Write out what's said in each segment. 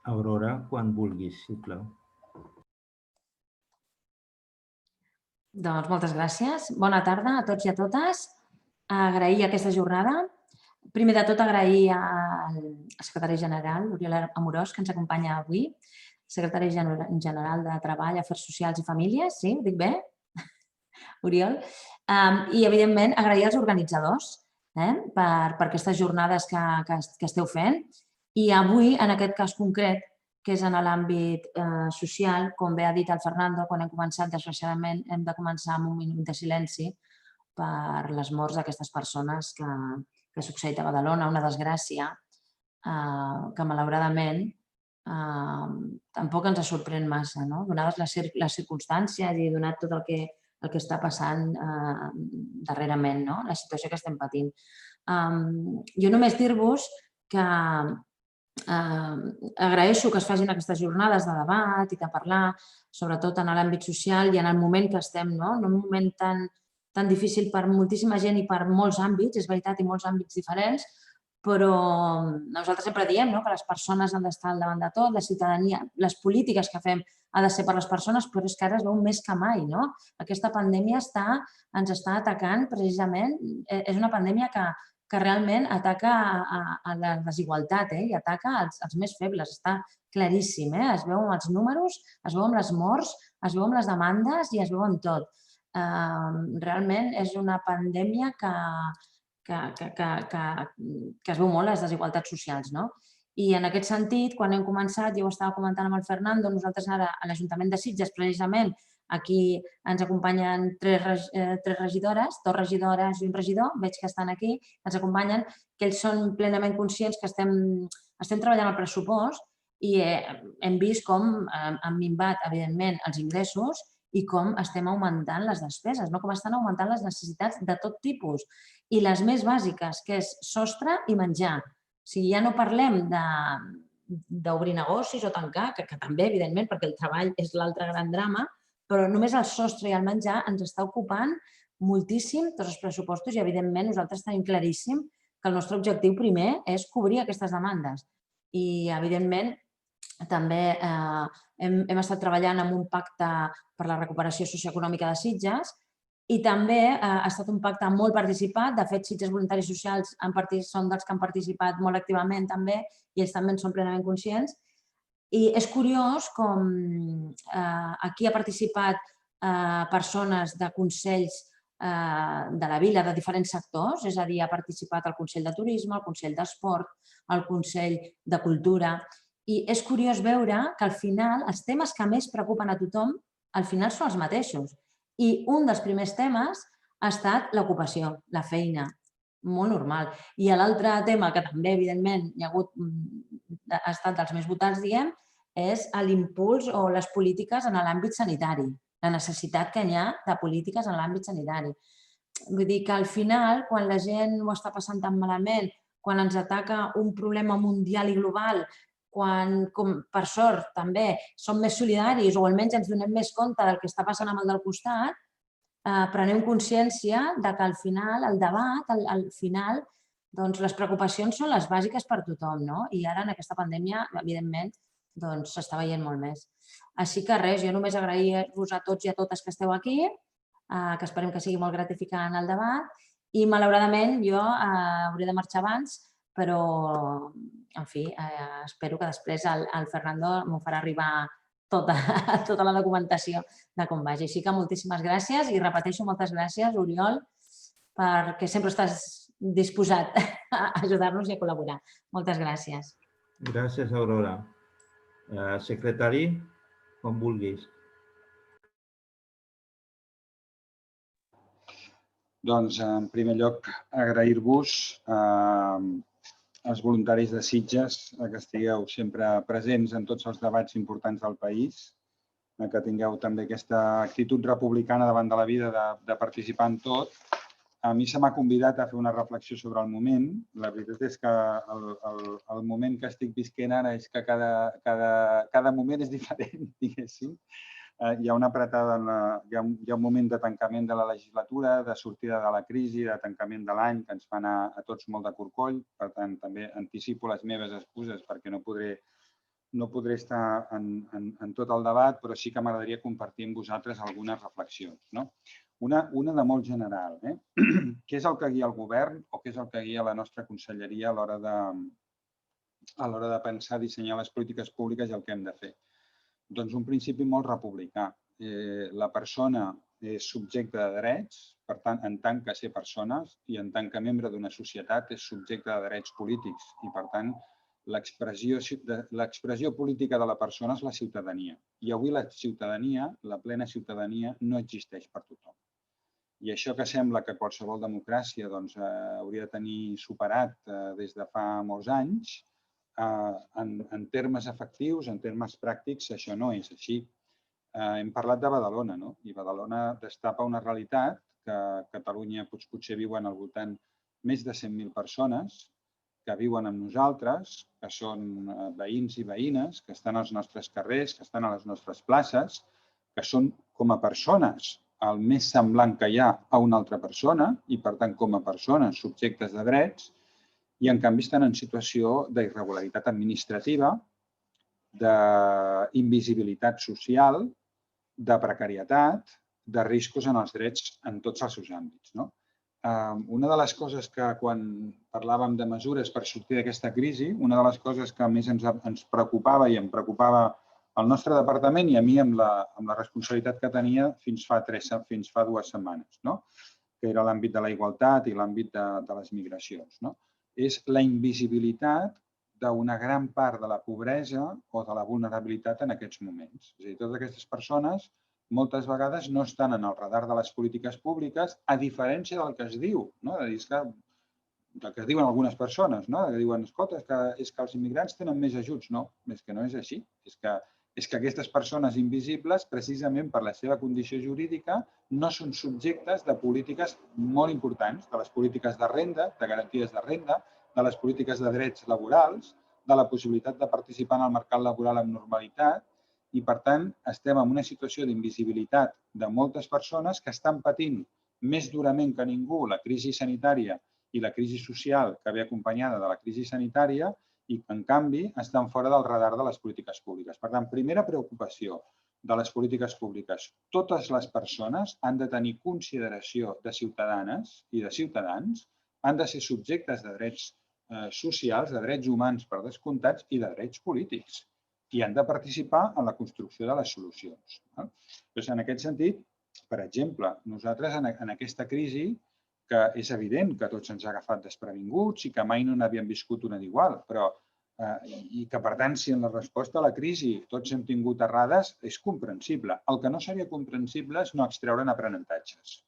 Aurora, quan vulguis, sisplau. Doncs moltes gràcies. Bona tarda a tots i a totes. Agrair aquesta jornada. Primer de tot, agrair al secretari general, Oriol Amorós, que ens acompanya avui, secretari general de Treball, Afers Socials i Famílies, sí, ho dic bé? Oriol. I, evidentment, agrair als organitzadors per aquestes jornades que esteu fent. I avui, en aquest cas concret, que és en l'àmbit social, com bé ha dit el Fernando, quan hem començat, desgraciadament, hem de començar amb un minut de silenci per les morts d'aquestes persones que ha succeït a Badalona, una desgràcia que, malauradament, tampoc ens sorprèn massa, no? Donades les circumstàncies i donat tot el que està passant darrerament, no? La situació que estem patint. Jo només dir-vos que agraeixo que es facin aquestes jornades de debat i de parlar, sobretot en l'àmbit social i en el moment que estem, no? En un moment tan difícil per moltíssima gent i per molts àmbits, és veritat, i molts àmbits diferents, però nosaltres sempre diem que les persones han d'estar al davant de tot, la ciutadania, les polítiques que fem ha de ser per les persones, però és que ara es veu més que mai, no? Aquesta pandèmia ens està atacant precisament, és una pandèmia que realment ataca a la desigualtat i ataca als més febles. Està claríssim, es veu amb els números, es veu amb les morts, es veu amb les demandes i es veu amb tot. Realment és una pandèmia que es veu molt les desigualtats socials, no? I en aquest sentit, quan hem començat, jo ho estava comentant amb el Fernando, nosaltres ara a l'Ajuntament de Sitges, precisament, aquí ens acompanyen tres regidores, 2 regidores i un regidor, veig que estan aquí, ens acompanyen, que ells són plenament conscients que estem treballant el pressupost i hem vist com han minvat, evidentment, els ingressos i com estem augmentant les despeses, com estan augmentant les necessitats de tot tipus. I les més bàsiques, que és sostre i menjar. O sigui, ja no parlem d'obrir negocis o tancar, que també, evidentment, perquè el treball és l'altre gran drama, però només el sostre i el menjar ens està ocupant moltíssim tots els pressupostos i, evidentment, nosaltres tenim claríssim que el nostre objectiu primer és cobrir aquestes demandes. I, evidentment, també hem estat treballant en un pacte per la recuperació socioeconòmica de Sitges i també ha estat un pacte molt participat. De fet, Sitges Voluntaris Socials són dels que han participat molt activament també i ells també en són plenament conscients. I és curiós com aquí ha participat persones de consells de la vila de diferents sectors, és a dir, ha participat el Consell de Turisme, el Consell d'Esport, el Consell de Cultura, i és curiós veure que al final els temes que més preocupen a tothom al final són els mateixos. I un dels primers temes ha estat l'ocupació, la feina, molt normal. I l'altre tema que també, evidentment, ha estat dels més votats, diguem, és l'impuls o les polítiques en l'àmbit sanitari, la necessitat que hi ha de polítiques en l'àmbit sanitari. Vull dir que al final, quan la gent ho està passant tan malament, quan ens ataca un problema mundial i global, quan, per sort, també som més solidaris o almenys ens donem més compte del que està passant amb el del costat, prenem consciència que al final, el debat, al final, les preocupacions són les bàsiques per tothom, no? I ara, en aquesta pandèmia, evidentment, s'està veient molt més. Així que res, jo només agrair-vos a tots i a totes que esteu aquí, que esperem que sigui molt gratificant el debat, i malauradament jo hauré de marxar abans, però, en fi, espero que després el Fernando m'ho farà arribar tota la documentació de com vagi. Així que moltíssimes gràcies i repeteixo moltes gràcies, Oriol, perquè sempre estàs disposat a ajudar-nos i a col·laborar. Moltes gràcies. Gràcies, Aurora. Secretari, com vulguis. Doncs, en primer lloc, agrair-vos als voluntaris de Sitges que estigueu sempre presents en tots els debats importants del país, que tingueu també aquesta actitud republicana davant de la vida de participar en tot. A mi se m'ha convidat a fer una reflexió sobre el moment. La veritat és que el moment que estic visquent ara és que cada moment és diferent, diguéssim. Hi ha una apretada, hi ha un moment de tancament de la legislatura, de sortida de la crisi, de tancament de l'any, que ens fa anar a tots molt de corcoll. Per tant, també anticipo les meves excuses perquè no podré no podré estar en tot el debat, però sí que m'agradaria compartir amb vosaltres algunes reflexions. Una de molt general. Què és el que guia el govern o què és el que guia la nostra conselleria a l'hora de pensar, dissenyar les polítiques públiques i el que hem de fer? Doncs un principi molt republicà. La persona és subjecte de drets, per tant, en tant que ser persones i en tant que membre d'una societat és subjecte de drets polítics i, per tant, l'expressió política de la persona és la ciutadania. I avui la ciutadania, la plena ciutadania, no existeix per tothom. I això que sembla que qualsevol democràcia hauria de tenir superat des de fa molts anys, en termes efectius, en termes pràctics, això no és així. Hem parlat de Badalona, i Badalona destapa una realitat que a Catalunya potser viuen al voltant més de 100.000 persones que viuen amb nosaltres, que són veïns i veïnes, que estan als nostres carrers, que estan a les nostres places, que són com a persones el més semblant que hi ha a una altra persona i, per tant, com a persones subjectes de drets, i en canvi estan en situació d'irregularitat administrativa, d'invisibilitat social, de precarietat, de riscos en els drets en tots els seus àmbits. Una de les coses que quan parlàvem de mesures per sortir d'aquesta crisi, una de les coses que més ens preocupava i em preocupava al nostre departament i a mi amb la responsabilitat que tenia fins fa 2 setmanes, que era l'àmbit de la igualtat i l'àmbit de les migracions, és la invisibilitat d'una gran part de la pobresa o de la vulnerabilitat en aquests moments. És a dir, totes aquestes persones moltes vegades no estan en el radar de les polítiques públiques, a diferència del que es diu, del que es diuen algunes persones, que diuen, escolta, és que els immigrants tenen més ajuts. No, és que no és així. És que aquestes persones invisibles, precisament per la seva condició jurídica, no són subjectes de polítiques molt importants, de les polítiques de renda, de garanties de renda, de les polítiques de drets laborals, de la possibilitat de participar en el mercat laboral amb normalitat, i, per tant, estem en una situació d'invisibilitat de moltes persones que estan patint més durament que ningú la crisi sanitària i la crisi social que ve acompanyada de la crisi sanitària i, en canvi, estan fora del radar de les polítiques públiques. Per tant, primera preocupació de les polítiques públiques. Totes les persones han de tenir consideració de ciutadanes i de ciutadans, han de ser subjectes de drets socials, de drets humans per descomptats i de drets polítics. I han de participar en la construcció de les solucions. Doncs, en aquest sentit, per exemple, nosaltres en aquesta crisi, que és evident que tots ens ha agafat desprevinguts i que mai no n'havíem viscut una d'igual, i que, per tant, si en la resposta a la crisi tots hem tingut errades, és comprensible. El que no seria comprensible és no extreure'n aprenentatges.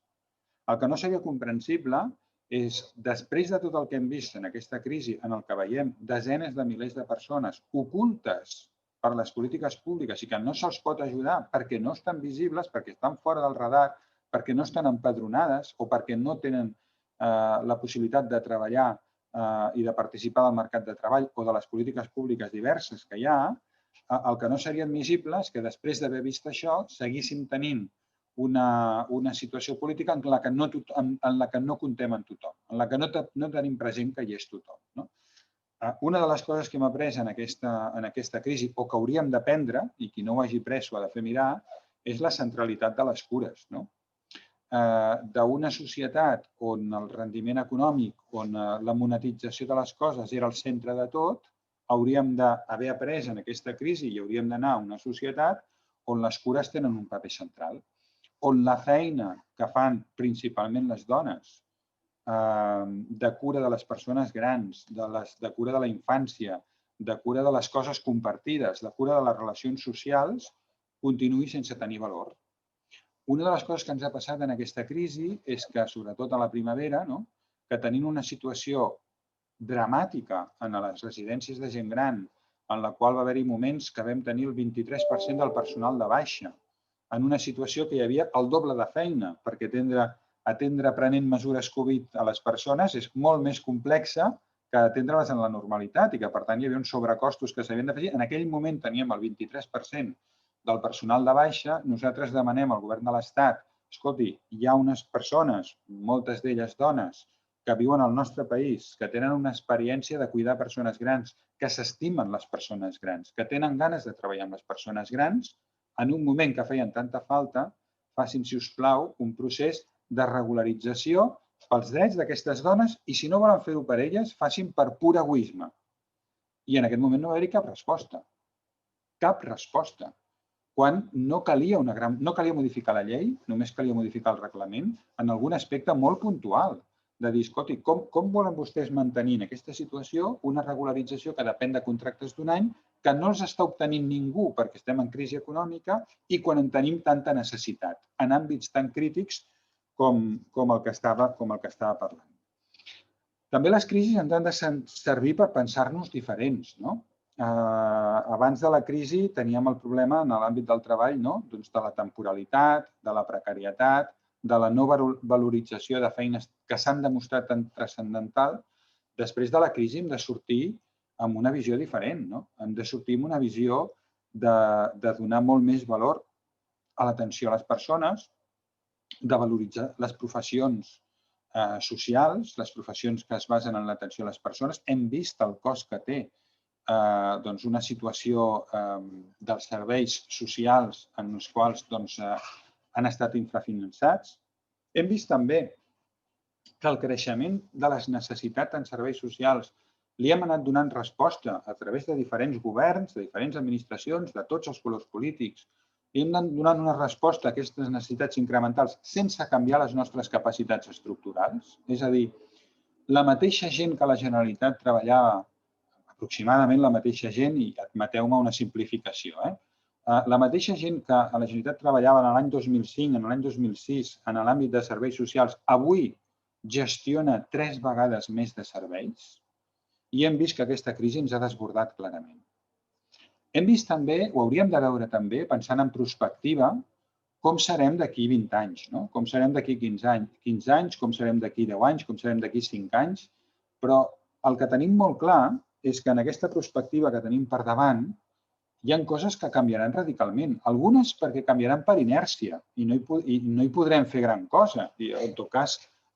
El que no seria comprensible és, després de tot el que hem vist en aquesta crisi, en el que veiem desenes de milers de persones ocultes per les polítiques públiques i que no se'ls pot ajudar perquè no estan visibles, perquè estan fora del radar, perquè no estan empadronades o perquè no tenen la possibilitat de treballar i de participar del mercat de treball o de les polítiques públiques diverses que hi ha, el que no seria admissible és que després d'haver vist això seguíssim tenint una situació política en la que no comptem amb tothom, en la que no tenim present que hi és tothom. Una de les coses que hem après en aquesta crisi, o que hauríem d'aprendre, i qui no ho hagi pres ho ha de fer mirar, és la centralitat de les cures. D'una societat on el rendiment econòmic, on la monetització de les coses era el centre de tot, hauríem d'haver après en aquesta crisi i hauríem d'anar a una societat on les cures tenen un paper central, on la feina que fan principalment les dones de cura de les persones grans, de cura de la infància, de cura de les coses compartides, de cura de les relacions socials, continuï sense tenir valor. Una de les coses que ens ha passat en aquesta crisi és que, sobretot a la primavera, que tenint una situació dramàtica en les residències de gent gran, en la qual va haver-hi moments que vam tenir el 23% del personal de baixa, en una situació que hi havia el doble de feina, perquè atendre prenent mesures Covid a les persones és molt més complexa que atendre-les en la normalitat i que, per tant, hi havia uns sobrecostos que s'havien d'afegir. En aquell moment teníem el 23% del personal de baixa. Nosaltres demanem al govern de l'Estat, escolti, hi ha unes persones, moltes d'elles dones, que viuen al nostre país, que tenen una experiència de cuidar persones grans, que s'estimen les persones grans, que tenen ganes de treballar amb les persones grans, en un moment que feien tanta falta, facin, si us plau, un procés de regularització pels drets d'aquestes dones i, si no volen fer-ho per elles, facin per pur egoisme. I en aquest moment no va haver-hi cap resposta. Cap resposta. Quan no calia modificar la llei, només calia modificar el reglament en algun aspecte molt puntual. De dir, escolti, com volen vostès mantenir en aquesta situació una regularització que depèn de contractes d'un any, que no els està obtenint ningú perquè estem en crisi econòmica i quan en tenim tanta necessitat, en àmbits tan crítics com el que estava parlant. També les crisis ens han de servir per pensar-nos diferents. Abans de la crisi teníem el problema en l'àmbit del treball de la temporalitat, de la precarietat, de la no valorització de feines que s'han demostrat tan transcendental. Després de la crisi hem de sortir amb una visió diferent. Hem de sortir amb una visió de donar molt més valor a l'atenció a les persones, de valoritzar les professions socials, les professions que es basen en l'atenció a les persones. Hem vist el cost que té una situació dels serveis socials en els quals han estat infrafinançats. Hem vist també que el creixement de les necessitats en serveis socials li hem anat donant resposta a través de diferents governs, de diferents administracions, de tots els colors polítics. I hem anat donant una resposta a aquestes necessitats incrementals sense canviar les nostres capacitats estructurals. És a dir, la mateixa gent que la Generalitat treballava, aproximadament la mateixa gent, i admeteu-me una simplificació, la mateixa gent que a la Generalitat treballava en l'any 2005, en l'any 2006, en l'àmbit de serveis socials, avui gestiona 3 vegades més de serveis i hem vist que aquesta crisi ens ha desbordat clarament. Hem vist també, o hauríem de veure també, pensant en prospectiva, com serem d'aquí 20 anys, com serem d'aquí 15 anys, com serem d'aquí 10 anys, com serem d'aquí 5 anys, però el que tenim molt clar és que en aquesta perspectiva que tenim per davant hi ha coses que canviaran radicalment. Algunes perquè canviaran per inèrcia i no hi podrem fer gran cosa. En tot cas,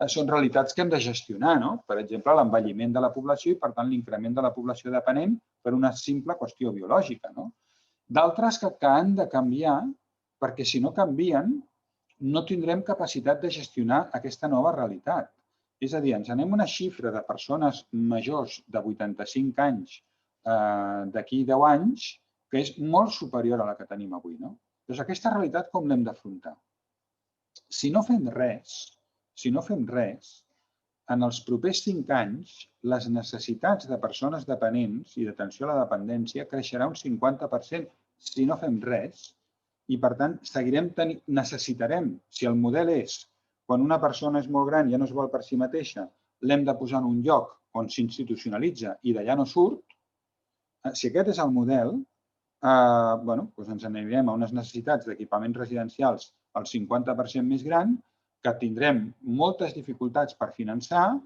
són realitats que hem de gestionar. Per exemple, l'envelliment de la població i, per tant, l'increment de la població dependent per una simple qüestió biològica. D'altres que han de canviar perquè, si no canvien, no tindrem capacitat de gestionar aquesta nova realitat. És a dir, ens anem a una xifra de persones majors de 85 anys d'aquí 10 anys que és molt superior a la que tenim avui. Doncs aquesta realitat com l'hem d'afrontar? Si no fem res, en els propers 5 anys, les necessitats de persones dependents i d'atenció a la dependència creixerà un 50% si no fem res i, per tant, necessitarem, si el model és quan una persona és molt gran i ja no es vol per si mateixa, l'hem de posar en un lloc on s'institucionalitza i d'allà no surt, si aquest és el model, ens anirem a unes necessitats d'equipaments residencials al 50% més gran, que tindrem moltes dificultats per finançar,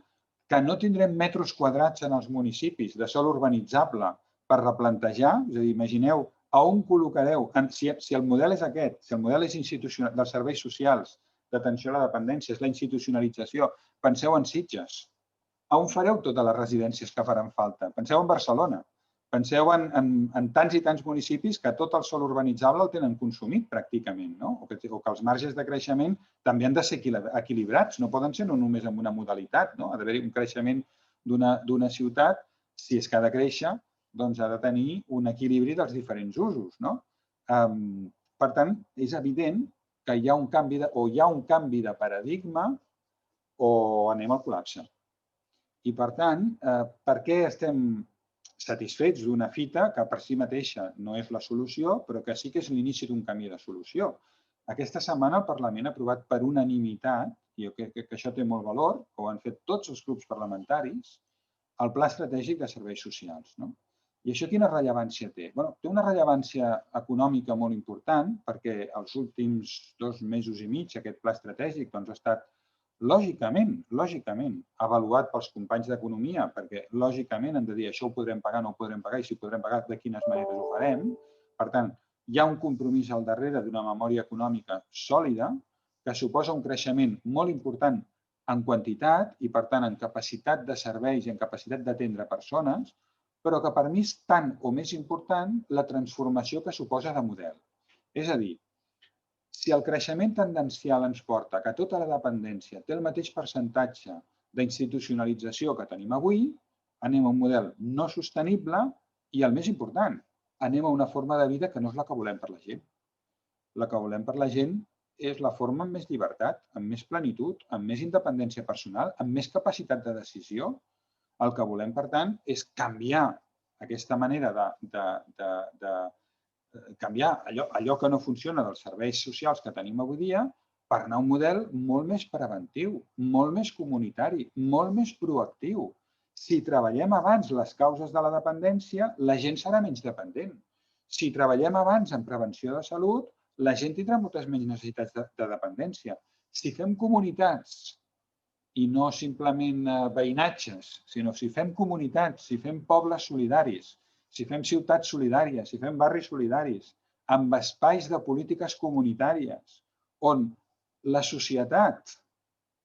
que no tindrem metres quadrats en els municipis de sòl urbanitzable per replantejar. És a dir, imagineu a on col·locareu, si el model és aquest, si el model és dels serveis socials, d'atenció a la dependència, és la institucionalització, penseu en Sitges. On fareu totes les residències que faran falta? Penseu en Barcelona. Penseu en tants i tants municipis que tot el sòl urbanitzable el tenen consumit pràcticament, o que els marges de creixement també han de ser equilibrats, no poden ser només en una modalitat. Ha d'haver-hi un creixement d'una ciutat, si és que ha de créixer, doncs ha de tenir un equilibri dels diferents usos. Per tant, és evident que hi ha un canvi de paradigma o anem al col·lapse. I, per tant, per què estem satisfets d'una fita que per si mateixa no és la solució, però que sí que és l'inici d'un camí de solució? Aquesta setmana el Parlament ha aprovat per unanimitat, i jo crec que això té molt valor, que ho han fet tots els grups parlamentaris, el Pla Estratègic de Serveis Socials. I això quina rellevància té? Té una rellevància econòmica molt important perquè els últims 2 mesos i mig aquest pla estratègic ha estat lògicament, avaluat pels companys d'Economia, perquè lògicament han de dir això ho podrem pagar, no ho podrem pagar, i si ho podrem pagar, de quines maneres ho farem. Per tant, hi ha un compromís al darrere d'una memòria econòmica sòlida que suposa un creixement molt important en quantitat i, per tant, en capacitat de serveis i en capacitat d'atendre persones, però que per mi és tant o més important la transformació que suposa de model. És a dir, si el creixement tendencial ens porta que tota la dependència té el mateix percentatge d'institucionalització que tenim avui, anem a un model no sostenible i, el més important, anem a una forma de vida que no és la que volem per la gent. La que volem per la gent és la forma amb més llibertat, amb més plenitud, amb més independència personal, amb més capacitat de decisió. El que volem, per tant, és canviar aquesta manera de canviar allò que no funciona dels serveis socials que tenim avui dia per anar a un model molt més preventiu, molt més comunitari, molt més proactiu. Si treballem abans les causes de la dependència, la gent serà menys dependent. Si treballem abans en prevenció de salut, la gent tindrà moltes menys necessitats de dependència. Si fem comunitats i no simplement veïnatges, sinó si fem comunitats, si fem pobles solidaris, si fem ciutats solidàries, si fem barris solidaris, amb espais de polítiques comunitàries, on la societat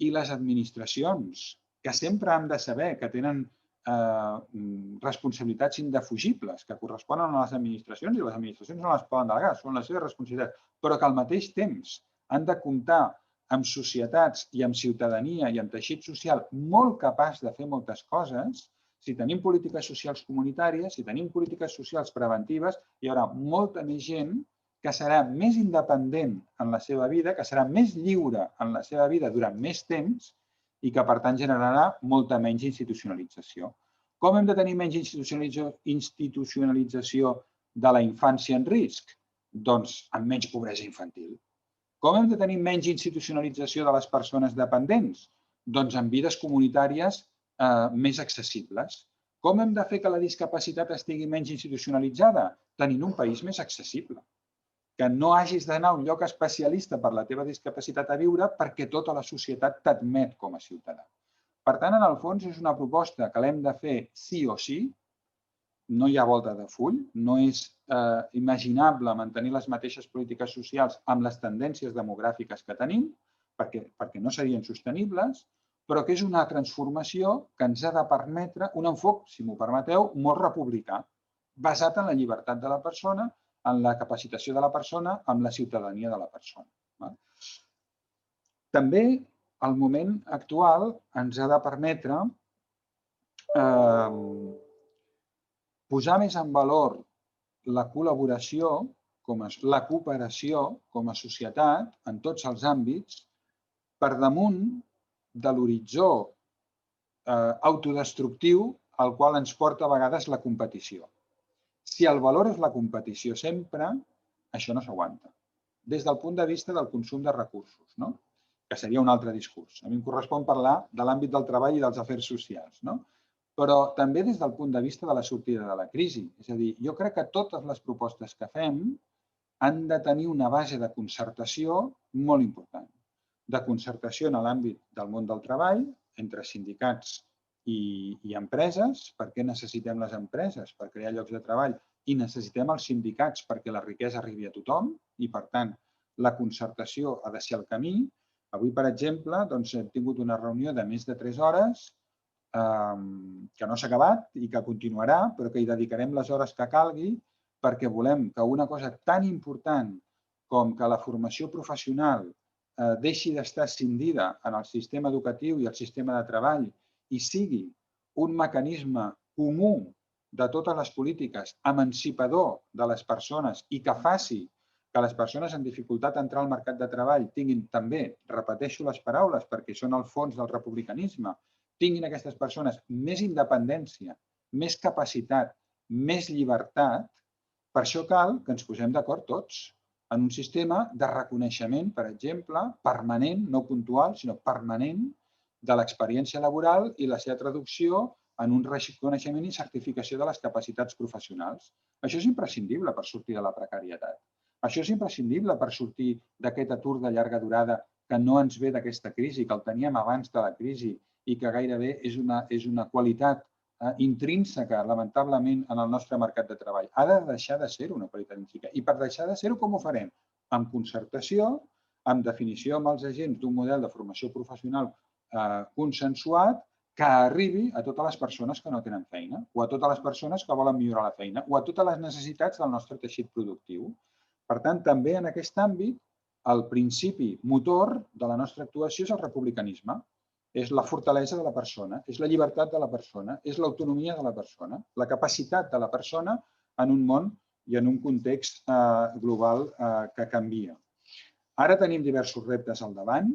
i les administracions, que sempre hem de saber que tenen responsabilitats indefugibles que corresponen a les administracions i les administracions no les poden delegar, són les seves responsabilitats, però que al mateix temps han de comptar amb societats i amb ciutadania i amb teixit social molt capaç de fer moltes coses. Si tenim polítiques socials comunitàries, si tenim polítiques socials preventives, hi haurà molta més gent que serà més independent en la seva vida, que serà més lliure en la seva vida durant més temps i que, per tant, generarà molta menys institucionalització. Com hem de tenir menys institucionalització de la infància en risc? Doncs amb menys pobresa infantil. Com hem de tenir menys institucionalització de les persones dependents? Doncs amb vides comunitàries més accessibles. Com hem de fer que la discapacitat estigui menys institucionalitzada? Tenint un país més accessible. Que no hagis d'anar a un lloc especialista per la teva discapacitat a viure perquè tota la societat t'admet com a ciutadà. Per tant, en el fons, és una proposta que l'hem de fer sí o sí. No hi ha volta de full. No és imaginable mantenir les mateixes polítiques socials amb les tendències demogràfiques que tenim, perquè no serien sostenibles, però que és una transformació que ens ha de permetre un enfoc, si m'ho permeteu, molt republicà, basat en la llibertat de la persona, en la capacitació de la persona, amb la ciutadania de la persona. També el moment actual ens ha de permetre posar més en valor la col·laboració, la cooperació com a societat en tots els àmbits per damunt de l'horitzó autodestructiu al qual ens porta a vegades la competició. Si el valor és la competició sempre, això no s'aguanta. Des del punt de vista del consum de recursos, que seria un altre discurs. A mi em correspon parlar de l'àmbit del treball i dels afers socials, però també des del punt de vista de la sortida de la crisi. És a dir, jo crec que totes les propostes que fem han de tenir una base de concertació molt important. De concertació en l'àmbit del món del treball, entre sindicats i empreses. Per què necessitem les empreses? Per crear llocs de treball. I necessitem els sindicats perquè la riquesa arribi a tothom i, per tant, la concertació ha de ser el camí. Avui, per exemple, hem tingut una reunió de més de 3 hores que no s'ha acabat i que continuarà, però que hi dedicarem les hores que calgui perquè volem que una cosa tan important com que la formació professional deixi d'estar escindida en el sistema educatiu i el sistema de treball i sigui un mecanisme comú de totes les polítiques, emancipador de les persones i que faci que les persones amb dificultat a entrar al mercat de treball tinguin també, repeteixo les paraules perquè són el fons del republicanisme, tinguin aquestes persones més independència, més capacitat, més llibertat, per això cal que ens posem d'acord tots en un sistema de reconeixement, per exemple, permanent, no puntual, sinó permanent, de l'experiència laboral i la seva traducció en un reconeixement i certificació de les capacitats professionals. Això és imprescindible per sortir de la precarietat. Això és imprescindible per sortir d'aquest atur de llarga durada que no ens ve d'aquesta crisi, que el teníem abans de la crisi i que gairebé és una qualitat intrínseca, lamentablement, en el nostre mercat de treball. Ha de deixar de ser una qualitat intrínseca. I per deixar de ser-ho, com ho farem? Amb concertació, amb definició amb els agents d'un model de formació professional consensuat que arribi a totes les persones que no tenen feina, o a totes les persones que volen millorar la feina, o a totes les necessitats del nostre teixit productiu. Per tant, també en aquest àmbit, el principi motor de la nostra actuació és el republicanisme. És la fortalesa de la persona, és la llibertat de la persona, és l'autonomia de la persona, la capacitat de la persona en un món i en un context global que canvia. Ara tenim diversos reptes al davant.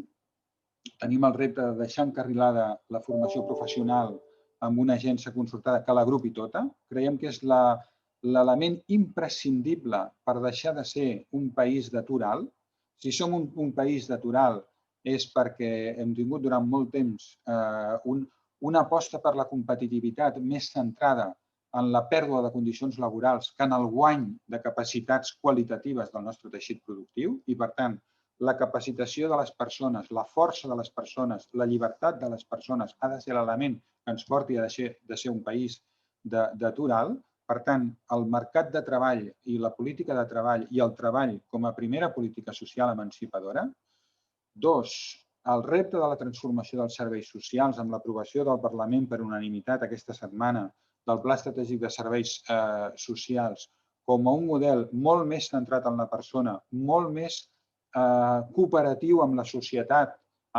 Tenim el repte de deixar encarrilada la formació professional amb una agència consultada que l'agrupi tota. Creiem que és l'element imprescindible per deixar de ser un país d'atur alt. Si som un país d'atur alt és perquè hem tingut durant molt temps una aposta per la competitivitat més centrada en la pèrdua de condicions laborals que en el guany de capacitats qualitatives del nostre teixit productiu i, per tant, la capacitació de les persones, la força de les persones, la llibertat de les persones ha de ser l'element que ens porti a ser un país d'atur alt. Per tant, el mercat de treball i la política de treball i el treball com a primera política social emancipadora. 2. El repte de la transformació dels serveis socials amb l'aprovació del Parlament per unanimitat aquesta setmana del Pla Estratègic de Serveis Socials com a un model molt més centrat en la persona, molt més cooperatiu amb la societat,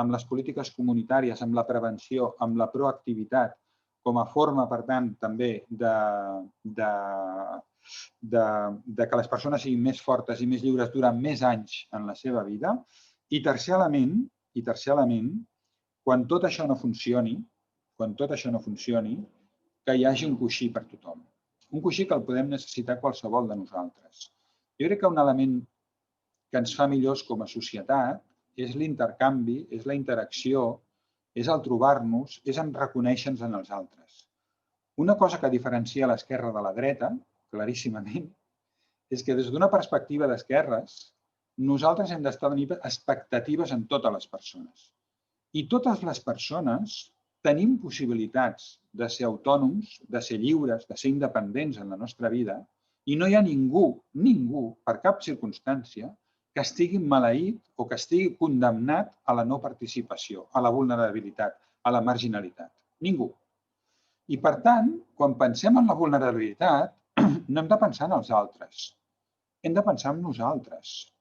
amb les polítiques comunitàries, amb la prevenció, amb la proactivitat, com a forma, per tant, també que les persones siguin més fortes i més lliures durant més anys en la seva vida. I tercer element, quan tot això no funcioni, que hi hagi un coixí per tothom. Un coixí que el podem necessitar qualsevol de nosaltres. Jo crec que un element que ens fa millors com a societat és l'intercanvi, és la interacció, és el trobar-nos, és en reconèixer-nos en els altres. Una cosa que diferencia l'esquerra de la dreta, claríssimament, és que des d'una perspectiva d'esquerres, nosaltres hem d'establir expectatives en totes les persones. I totes les persones tenim possibilitats de ser autònoms, de ser lliures, de ser independents en la nostra vida i no hi ha ningú, per cap circumstància, que estigui maleït o que estigui condemnat a la no participació, a la vulnerabilitat, a la marginalitat. Ningú. I, per tant, quan pensem en la vulnerabilitat, no hem de pensar en els altres. Hem de pensar en nosaltres.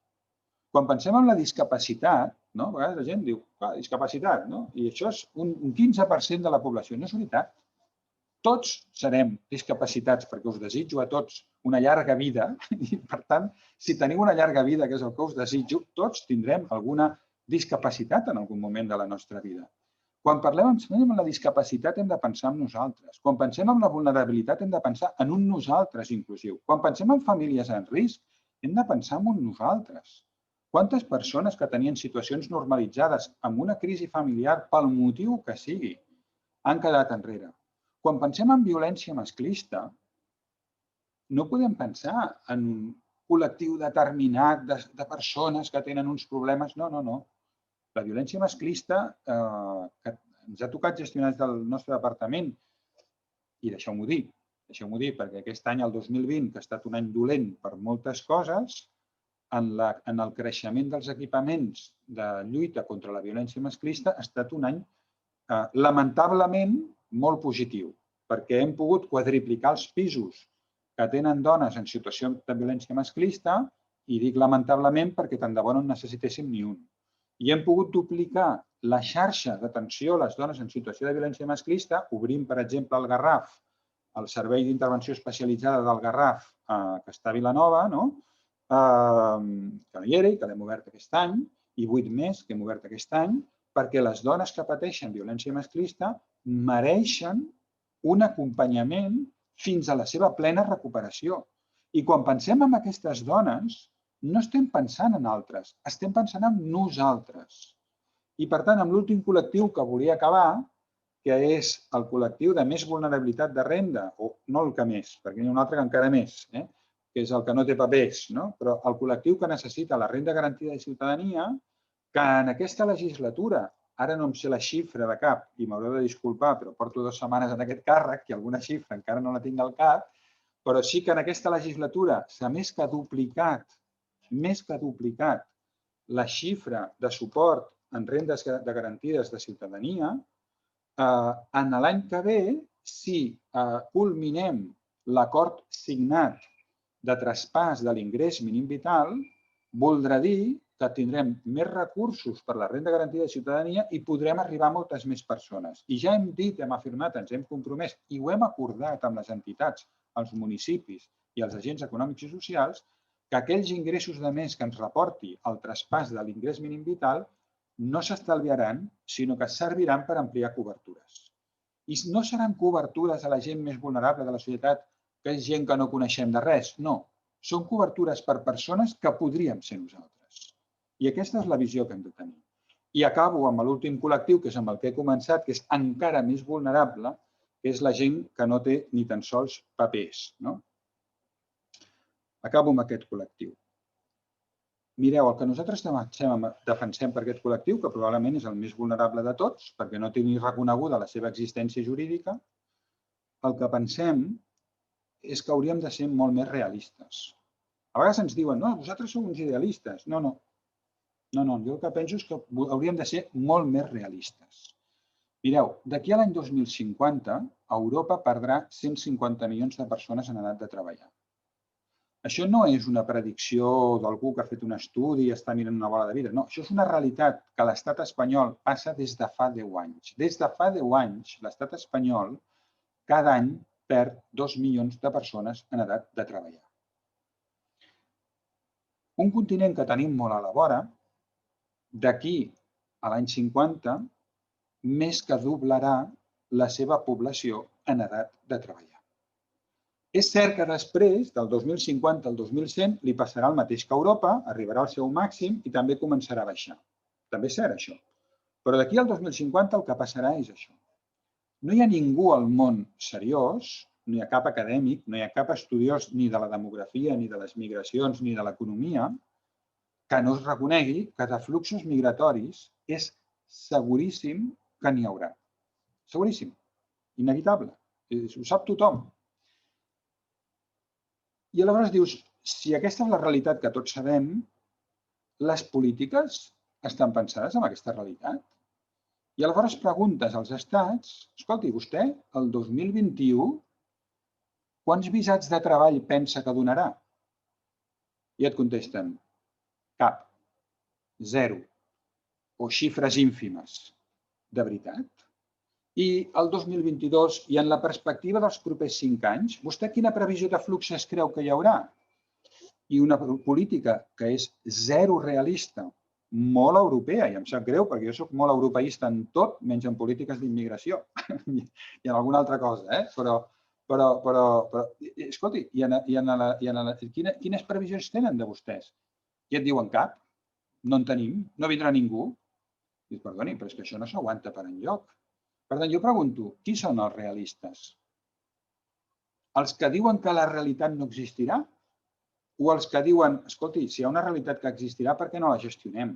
Quan pensem en la discapacitat, a vegades la gent diu, discapacitat, i això és un 15% de la població. No és veritat. Tots serem discapacitats, perquè us desitjo a tots una llarga vida i, per tant, si teniu una llarga vida, que és el que us desitjo, tots tindrem alguna discapacitat en algun moment de la nostra vida. Quan parlem en la discapacitat hem de pensar en nosaltres. Quan pensem en la vulnerabilitat hem de pensar en un nosaltres inclusiu. Quan pensem en famílies en risc hem de pensar en un nosaltres. Quantes persones que tenien situacions normalitzades amb una crisi familiar pel motiu que sigui han quedat enrere? Quan pensem en violència masclista, no podem pensar en un col·lectiu determinat de persones que tenen uns problemes. No. La violència masclista que ens ha tocat gestionar des del nostre departament, i deixeu-m'ho dir, perquè aquest any, el 2020, que ha estat un any dolent per moltes coses, en el creixement dels equipaments de lluita contra la violència masclista ha estat un any lamentablement molt positiu, perquè hem pogut quadriplicar els pisos que tenen dones en situació de violència masclista, i dic lamentablement perquè tant de bo no en necessitéssim ni un. I hem pogut duplicar la xarxa d'atenció a les dones en situació de violència masclista, obrint, per exemple, el Garraf, el Servei d'Intervenció Especialitzada del Garraf, que està a Vilanova, que no hi era i que l'hem obert aquest any, i 8 més que hem obert aquest any, perquè les dones que pateixen violència masclista mereixen un acompanyament fins a la seva plena recuperació. I quan pensem en aquestes dones, no estem pensant en altres, estem pensant en nosaltres. I, per tant, amb l'últim col·lectiu que volia acabar, que és el col·lectiu de més vulnerabilitat de renda, o no el que més, perquè n'hi ha un altre que encara més, que és el que no té papers, però el col·lectiu que necessita la renda garantida de ciutadania, que en aquesta legislatura, ara no em sé la xifra de cap, i m'haureu de disculpar, però porto 2 setmanes en aquest càrrec, i alguna xifra encara no la tinc al cap, però sí que en aquesta legislatura s'ha més que duplicat la xifra de suport en rendes de garantides de ciutadania, en l'any que ve, si culminem l'acord signat de traspàs de l'ingrés mínim vital, voldrà dir que tindrem més recursos per la renda garantida de ciutadania i podrem arribar a moltes més persones. I ja hem dit, hem afirmat, ens hem compromès i ho hem acordat amb les entitats, els municipis i els agents econòmics i socials, que aquells ingressos de més que ens reporti el traspàs de l'ingrés mínim vital no s'estalviaran, sinó que serviran per ampliar cobertures. I no seran cobertures a la gent més vulnerable de la societat, que és gent que no coneixem de res. No, són cobertures per persones que podríem ser nosaltres. I aquesta és la visió que hem de tenir. I acabo amb l'últim col·lectiu, que és amb el que he començat, que és encara més vulnerable, que és la gent que no té ni tan sols papers. Acabo amb aquest col·lectiu. Mireu, el que nosaltres defensem per aquest col·lectiu, que probablement és el més vulnerable de tots, perquè no té ni reconeguda la seva existència jurídica, el que pensem és que hauríem de ser molt més realistes. A vegades ens diuen, no, vosaltres sou uns idealistes. No, no. No, jo el que penso és que hauríem de ser molt més realistes. Mireu, d'aquí a l'any 2050, Europa perdrà 150 milions de persones en edat de treballar. Això no és una predicció d'algú que ha fet un estudi i està mirant una bola de vidre. No, això és una realitat que l'estat espanyol passa des de fa 10 anys. Des de fa 10 anys, l'estat espanyol cada any perd 2 milions de persones en edat de treballar. Un continent que tenim molt a la vora, d'aquí a l'any 50, més que doblarà la seva població en edat de treballar. És cert que després, del 2050 al 2100, li passarà el mateix que a Europa, arribarà al seu màxim i també començarà a baixar. També és cert, això. Però d'aquí al 2050 el que passarà és això. No hi ha ningú al món seriós, no hi ha cap acadèmic, no hi ha cap estudiós ni de la demografia, ni de les migracions, ni de l'economia, que no es reconegui que de fluxos migratoris és seguríssim que n'hi haurà. Seguríssim. Inevitable. Ho sap tothom. I aleshores dius, si aquesta és la realitat que tots sabem, les polítiques estan pensades en aquesta realitat? I aleshores preguntes als estats, escolti, vostè, el 2021, quants visats de treball pensa que donarà? I et contesten, cap, 0, o xifres ínfimes. De veritat? I el 2022, i en la perspectiva dels propers 5 anys, vostè quina previsió de flux es creu que hi haurà? I una política que és zero realista, molt europea, i em sap greu perquè jo soc molt europeista en tot, menys en polítiques d'immigració i en alguna altra cosa, però escolti, quines previsions tenen de vostès? I et diuen cap, no en tenim, no vindrà ningú. I perdoni, però és que això no s'aguanta per enlloc. Per tant, jo pregunto, qui són els realistes? Els que diuen que la realitat no existirà? O els que diuen, escolti, si hi ha una realitat que existirà, per què no la gestionem?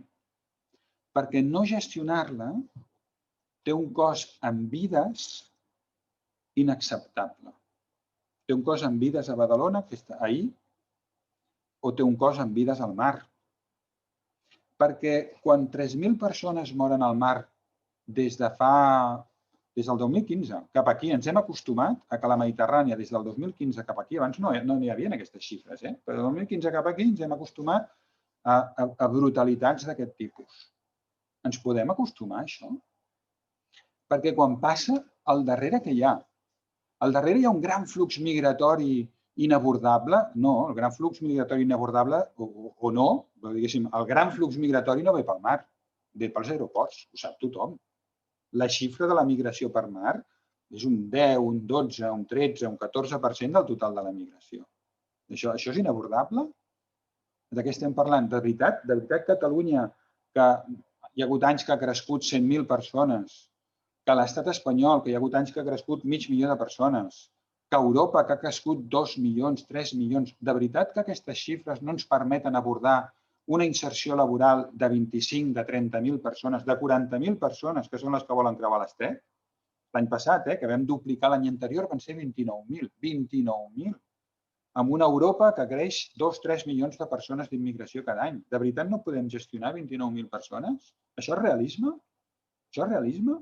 Perquè no gestionar-la té un cost en vides inacceptable. Té un cost en vides a Badalona, que està ahir, o té un cost en vides al mar. Perquè quan 3.000 persones moren al mar des del 2015 cap aquí, ens hem acostumat a que la Mediterrània, des del 2015 cap aquí, abans no n'hi havia aquestes xifres, però del 2015 cap aquí ens hem acostumat a brutalitats d'aquest tipus. Ens podem acostumar a això? Perquè quan passa, al darrere què hi ha? Al darrere hi ha un gran flux migratori inabordable? No, el gran flux migratori inabordable, o no, diguéssim, el gran flux migratori no ve pel mar, ve pels aeroports, ho sap tothom. La xifra de la migració per mar és un 10, un 12, un 13, un 14% del total de la migració. Això és inabordable? De què estem parlant? De veritat Catalunya, que hi ha hagut anys que ha crescut 100.000 persones, que l'estat espanyol, que hi ha hagut anys que ha crescut 500.000 de persones, que Europa, que ha crescut 2 milions, 3 milions, de veritat que aquestes xifres no ens permeten abordar una inserció laboral de 25, de 30.000 persones, de 40.000 persones, que són les que volen creuar l'estret? L'any passat, que vam duplicar l'any anterior, van ser 29.000. 29.000. amb una Europa que creix 2-3 milions de persones d'immigració cada any. De veritat no podem gestionar 29.000 persones? Això és realisme? Això és realisme?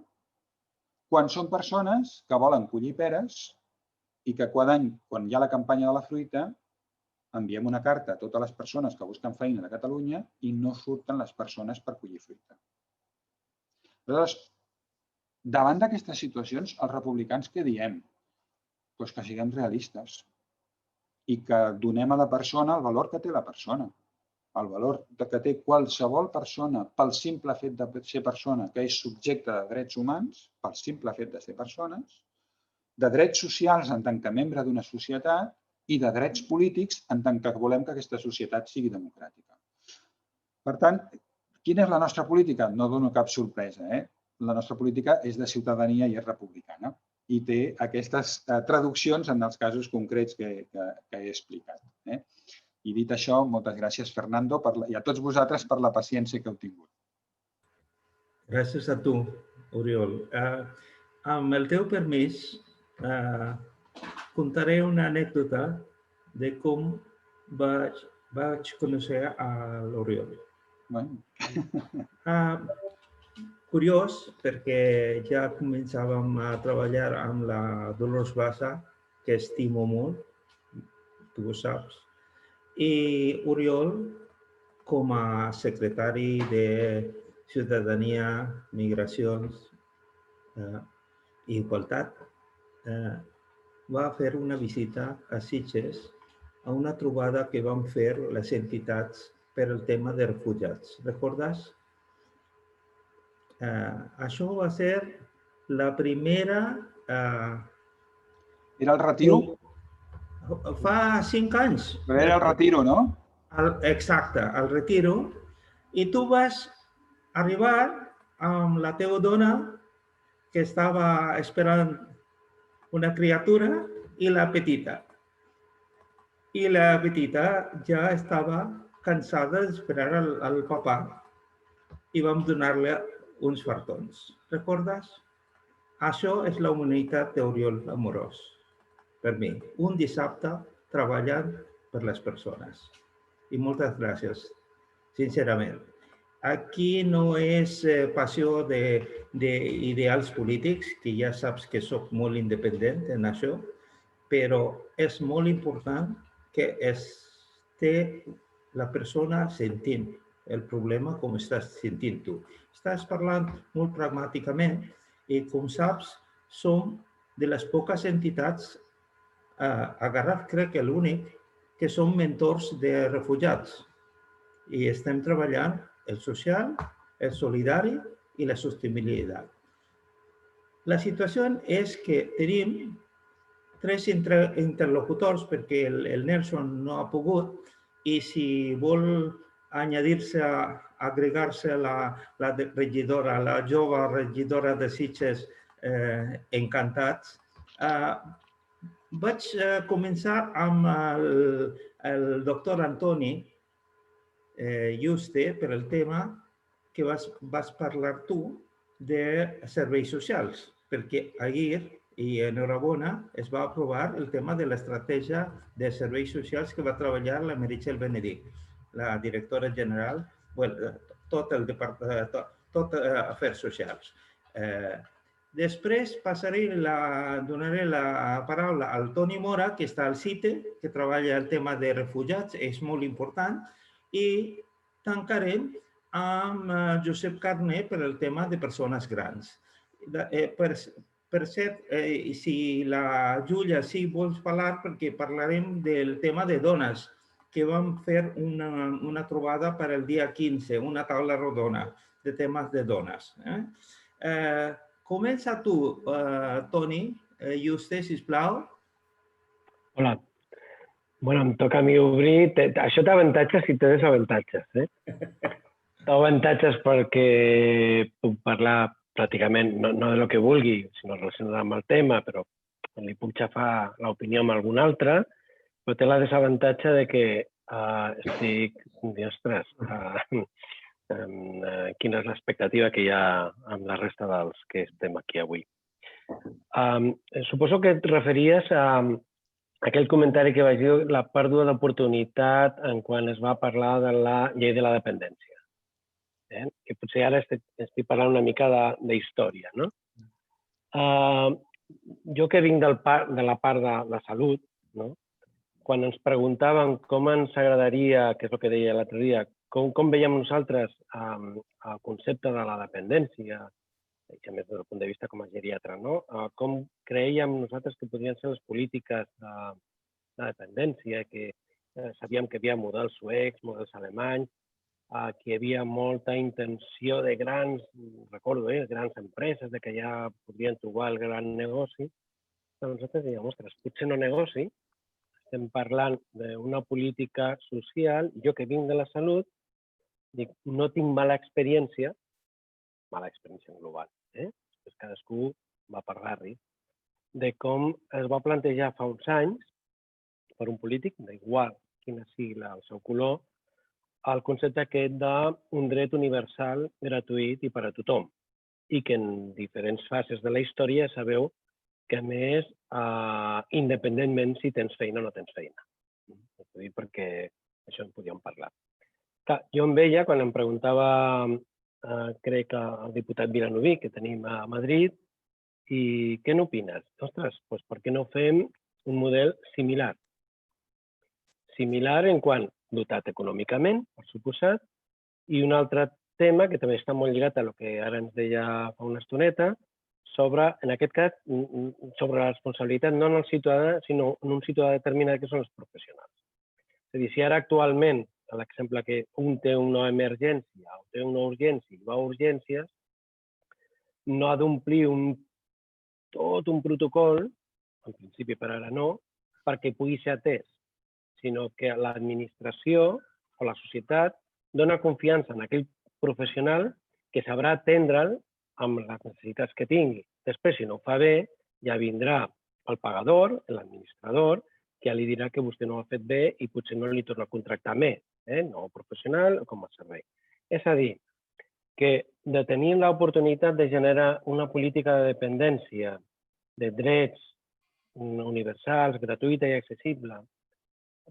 Quan són persones que volen collir peres i que cada any, quan hi ha la campanya de la fruita, enviem una carta a totes les persones que busquen feina de Catalunya i no surten les persones per collir fruita. Aleshores, davant d'aquestes situacions, els republicans què diem? Doncs que siguem realistes i que donem a la persona el valor que té la persona. El valor que té qualsevol persona pel simple fet de ser persona, que és subjecte de drets humans, pel simple fet de ser persones, de drets socials en tant que membre d'una societat i de drets polítics en tant que volem que aquesta societat sigui democràtica. Per tant, quina és la nostra política? No dono cap sorpresa. La nostra política és de ciutadania i és republicana i té aquestes traduccions en els casos concrets que he explicat. I dit això, moltes gràcies, Fernando, i a tots vosaltres per la paciència que heu tingut. Gràcies a tu, Oriol. Amb el teu permís, contaré una anècdota de com vaig conèixer a l'Oriol. Curiós, perquè ja començàvem a treballar amb la Dolors Bassa, que estimo molt, tu ho saps, i Oriol, com a secretari de Ciutadania, Migracions i Igualtat, va fer una visita a Sitges a una trobada que van fer les entitats per al tema de refugiats. Recordes? Això va ser la primera... Era el retiro? Fa 5 anys. Però era el retiro, no? Exacte, el retiro. I tu vas arribar amb la teva dona que estava esperant una criatura i la petita. I la petita ja estava cansada d'esperar el papà i vam donar-li uns fartons. Recordes? Això és la humanitat d'Oriol Amorós. Per mi, un dissabte treballant per les persones. I moltes gràcies, sincerament. Aquí no és passió d'ideals polítics, que ja saps que soc molt independent en això, però és molt important que esté la persona sentint el problema com estàs sentint tu. Estàs parlant molt pragmàticament i, com saps, som de les poques entitats agarrat, crec que l'únic, que són mentors de refugiats. I estem treballant el social, el solidari i la sostenibilitat. La situació és que tenim 3 interlocutors perquè el Nelson no ha pogut i si vol añadir-se, agregar-se la regidora, la jove regidora de Sitges, encantats. Vaig començar amb el doctor Antoni Juste per el tema que vas parlar tu de serveis socials, perquè ahir, i enhorabona, es va aprovar el tema de l'estratègia de serveis socials que va treballar la Meritxell Benedict, la directora general, tot el departament, tot afers socials. Després donaré la paraula al Toni Mora, que està al CITE, que treballa el tema de refugiats, és molt important, i tancarem amb Josep Carné per el tema de persones grans. Per cert, si la Júlia sí vols parlar, perquè parlarem del tema de dones, que vam fer una trobada per al dia 15, una taula rodona de temes de dones. Comença tu, Toni Juste, sisplau. Hola. Bueno, em toca a mi obrir. Això té avantatges i té desavantatges. Té avantatges perquè puc parlar pràcticament, no de lo que vulgui, sinó relacionat amb el tema, però li puc xafar l'opinió amb algun altre, però té la desavantatge de que estic... Ostres, quina és l'expectativa que hi ha amb la resta dels que estem aquí avui. Suposo que et referies a aquell comentari que vaig dir, la pèrdua d'oportunitat en quan es va parlar de la llei de la dependència. Que potser ara estic parlant una mica d'història, no? Jo que vinc de la part de salut, no? Quan ens preguntaven com ens agradaria, que és el que deia l'altre dia, com veiem nosaltres el concepte de la dependència, i més des del punt de vista com a geriatra, no? Com creiem nosaltres que podrien ser les polítiques de dependència, que sabíem que hi havia models suecs, models alemanys, que hi havia molta intenció de grans, recordo, grans empreses, que ja podrien trobar el gran negoci. Però nosaltres dèiem, ostres, potser no negoci, estem parlant d'una política social. Jo que vinc de la salut, dic, no tinc mala experiència en global, després cadascú va per barri, de com es va plantejar fa uns anys per un polític, d'igual quina sigui el seu color, el concepte aquest d'un dret universal, gratuït i per a tothom. I que en diferents fases de la història sabeu que, a més, independentment si tens feina o no tens feina. Ho dic perquè això en podíem parlar. Jo em veia, quan em preguntava, crec, el diputat Vilanoví, que tenim a Madrid, i què n'opines? Ostres, doncs per què no fem un model similar? Similar en quant dotat econòmicament, per suposat, i un altre tema que també està molt lligat a el que ara ens deia fa una estoneta, sobre, en aquest cas, sobre la responsabilitat no en el ciutadà, sinó en un ciutadà determinat que són els professionals. És a dir, si ara actualment, l'exemple que un té una emergència o té una urgència i va a urgències, no ha d'omplir tot un protocol, en principi per ara no, perquè pugui ser atès, sinó que l'administració o la societat dona confiança en aquell professional que sabrà atendre'l amb les necessitats que tingui. Després, si no ho fa bé, ja vindrà el pagador, l'administrador, que ja li dirà que vostè no ho ha fet bé i potser no li torna a contractar més, no professional com a servei. És a dir, que de tenir l'oportunitat de generar una política de dependència, de drets universals, gratuïta i accessible,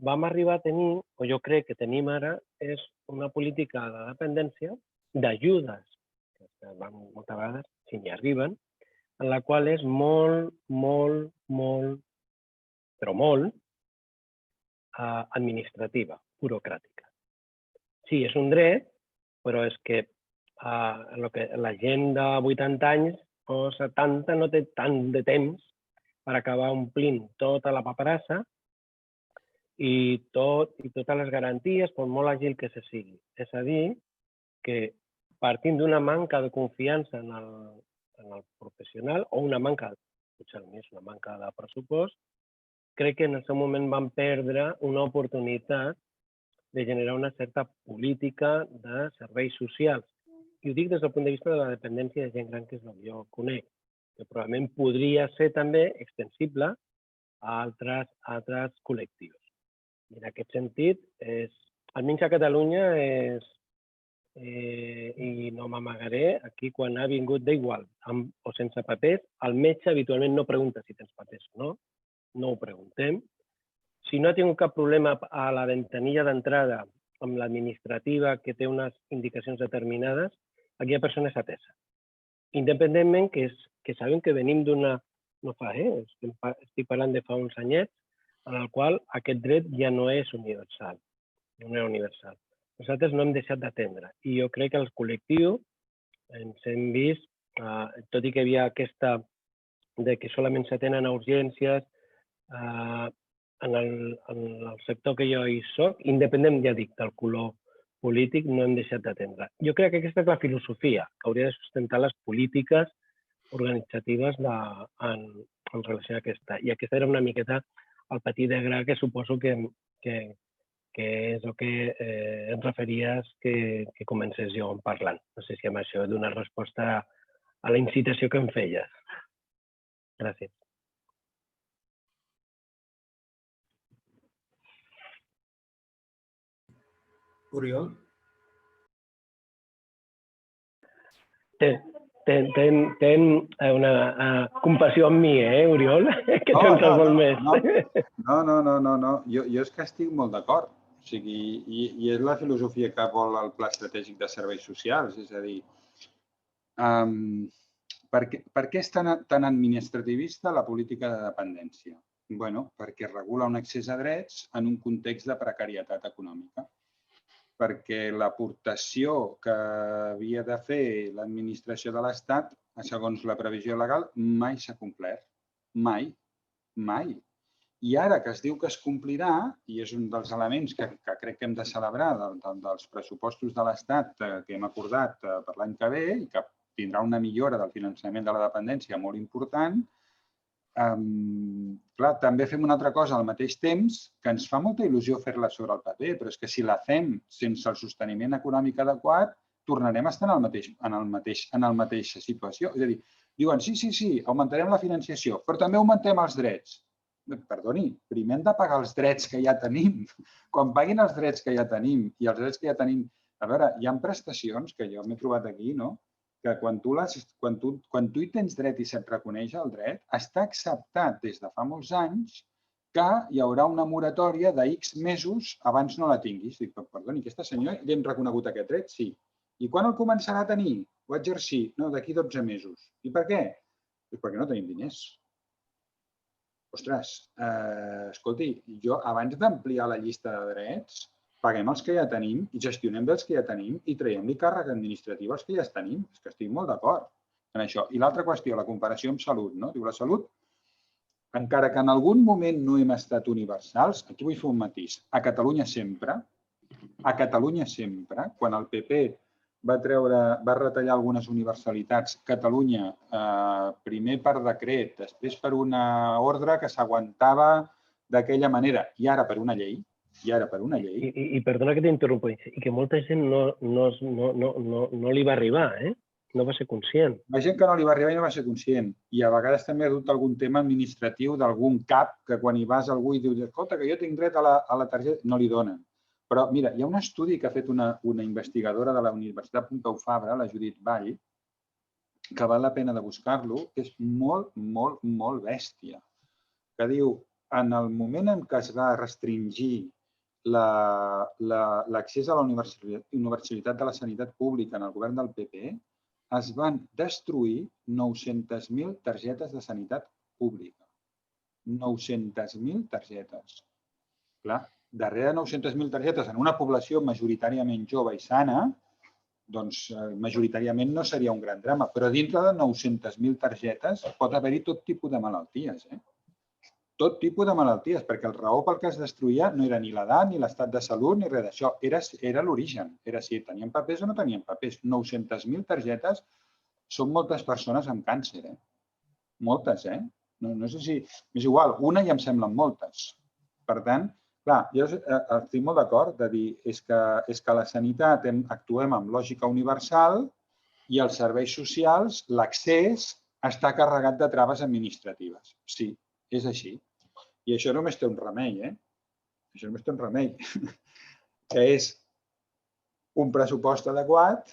vam arribar a tenir, o jo crec que tenim ara, és una política de dependència, d'ajudes, que moltes vegades, si n'hi arriben, en la qual és molt, però molt, administrativa, burocràtica. Sí, és un dret, però és que la gent de 80 anys o 70 no té tant de temps per acabar omplint tota la paperassa i totes les garanties, per molt àgil que se sigui. És a dir, que partint d'una manca de confiança en el professional o una manca, potser més una manca de pressupost, crec que en el seu moment vam perdre una oportunitat de generar una certa política de serveis socials. I ho dic des del punt de vista de la dependència de gent gran, que és el que jo conec, que probablement podria ser també extensible a altres col·lectius. I en aquest sentit, almenys a Catalunya, i no m'amagaré, aquí quan ha vingut d'igual, amb o sense papers, el metge habitualment no pregunta si tens papers o no, no ho preguntem. Si no ha tingut cap problema a la ventanilla d'entrada amb l'administrativa que té unes indicacions determinades, aquella persona és atesa. Independentment que sabem que venim d'una, no fa, estic parlant de fa uns anyets, en el qual aquest dret ja no és universal, no era universal. Nosaltres no hem deixat d'atendre i jo crec que el col·lectiu ens hem vist, tot i que hi havia aquesta de que solament s'atenen a urgències, en el sector que jo hi soc, independent, ja dic, del color polític, no hem deixat d'atendre. Jo crec que aquesta és la filosofia que hauria de sustentar les polítiques organitzatives en relació a aquesta. I aquesta era una miqueta el petit de gra que suposo que és el que et referies que comencés jo parlant. No sé si amb això he donat resposta a la incitació que em feies. Gràcies. Oriol? ten una compassió amb mi, Oriol? Que tu en saps molt més. No. Jo és que estic molt d'acord. O sigui, i és la filosofia que vol el Pla Estratègic de Serveis Socials. És a dir, per què és tan administrativista la política de dependència? Bé, perquè regula un accés a drets en un context de precarietat econòmica. Perquè l'aportació que havia de fer l'administració de l'Estat, segons la previsió legal, mai s'ha complert. Mai. I ara que es diu que es complirà, i és un dels elements que crec que hem de celebrar dels pressupostos de l'Estat que hem acordat per l'any que ve i que tindrà una millora del finançament de la dependència molt important, clar, també fem una altra cosa al mateix temps que ens fa molta il·lusió fer-la sobre el paper, però és que si la fem sense el sosteniment econòmic adequat, tornarem a estar en la mateixa situació. És a dir, diuen, sí, augmentarem la financiació, però també augmentem els drets. Perdoni, primer hem de pagar els drets que ja tenim. Quan paguin els drets que ja tenim i els drets que ja tenim... A veure, hi ha prestacions que jo m'he trobat aquí, no?, que quan tu hi tens dret i se't reconeix el dret, està acceptat des de fa molts anys que hi haurà una moratòria de X mesos abans no la tinguis. Dic, perdoni, aquesta senyora li hem reconegut aquest dret? Sí. I quan el començarà a tenir o a exercir? No, d'aquí 12 mesos. I per què? Doncs perquè no tenim diners. Ostres, escolti, jo abans d'ampliar la llista de drets, paguem els que ja tenim i gestionem dels que ja tenim i traiem-li càrrega administrativa als que ja tenim. És que estic molt d'acord en això. I l'altra qüestió, la comparació amb salut. Diu, la salut, encara que en algun moment no hem estat universals, aquí vull fer un matís. A Catalunya sempre, quan el PP va retallar algunes universalitats, Catalunya, primer per decret, després per una ordre que s'aguantava d'aquella manera i ara per una llei, I perdona que t'interrompi, i que molta gent no li va arribar, no va ser conscient. Hi ha gent que no li va arribar i no va ser conscient. I a vegades també ha dut algun tema administratiu d'algun CAP que quan hi vas algú i dius, escolta, que jo tinc dret a la targeta, no li donen. Però mira, hi ha un estudi que ha fet una investigadora de la Universitat Pompeu Fabra, la Judit Vall, que val la pena de buscar-lo, que és molt, molt, molt bèstia. Que diu, en el moment en què es va restringir l'accés a la universalitat de la sanitat pública en el govern del PP, es van destruir 900.000 targetes de sanitat pública. 900.000 targetes. Clar, darrere de 900.000 targetes en una població majoritàriament jove i sana, doncs majoritàriament no seria un gran drama, però dintre de 900.000 targetes pot haver-hi tot tipus de malalties, tot tipus de malalties, perquè el raó pel que es destruïa no era ni l'edat, ni l'estat de salut, ni res d'això. Era l'origen. Era si tenien papers o no tenien papers. 900.000 targetes són moltes persones amb càncer. Moltes, No sé si... És igual, una ja em semblen moltes. Per tant, clar, jo estic molt d'acord de dir és que la sanitat actuem amb lògica universal i els serveis socials, l'accés, està carregat de traves administratives. Sí, és així. I això només té un remei, Això només té un remei, que és un pressupost adequat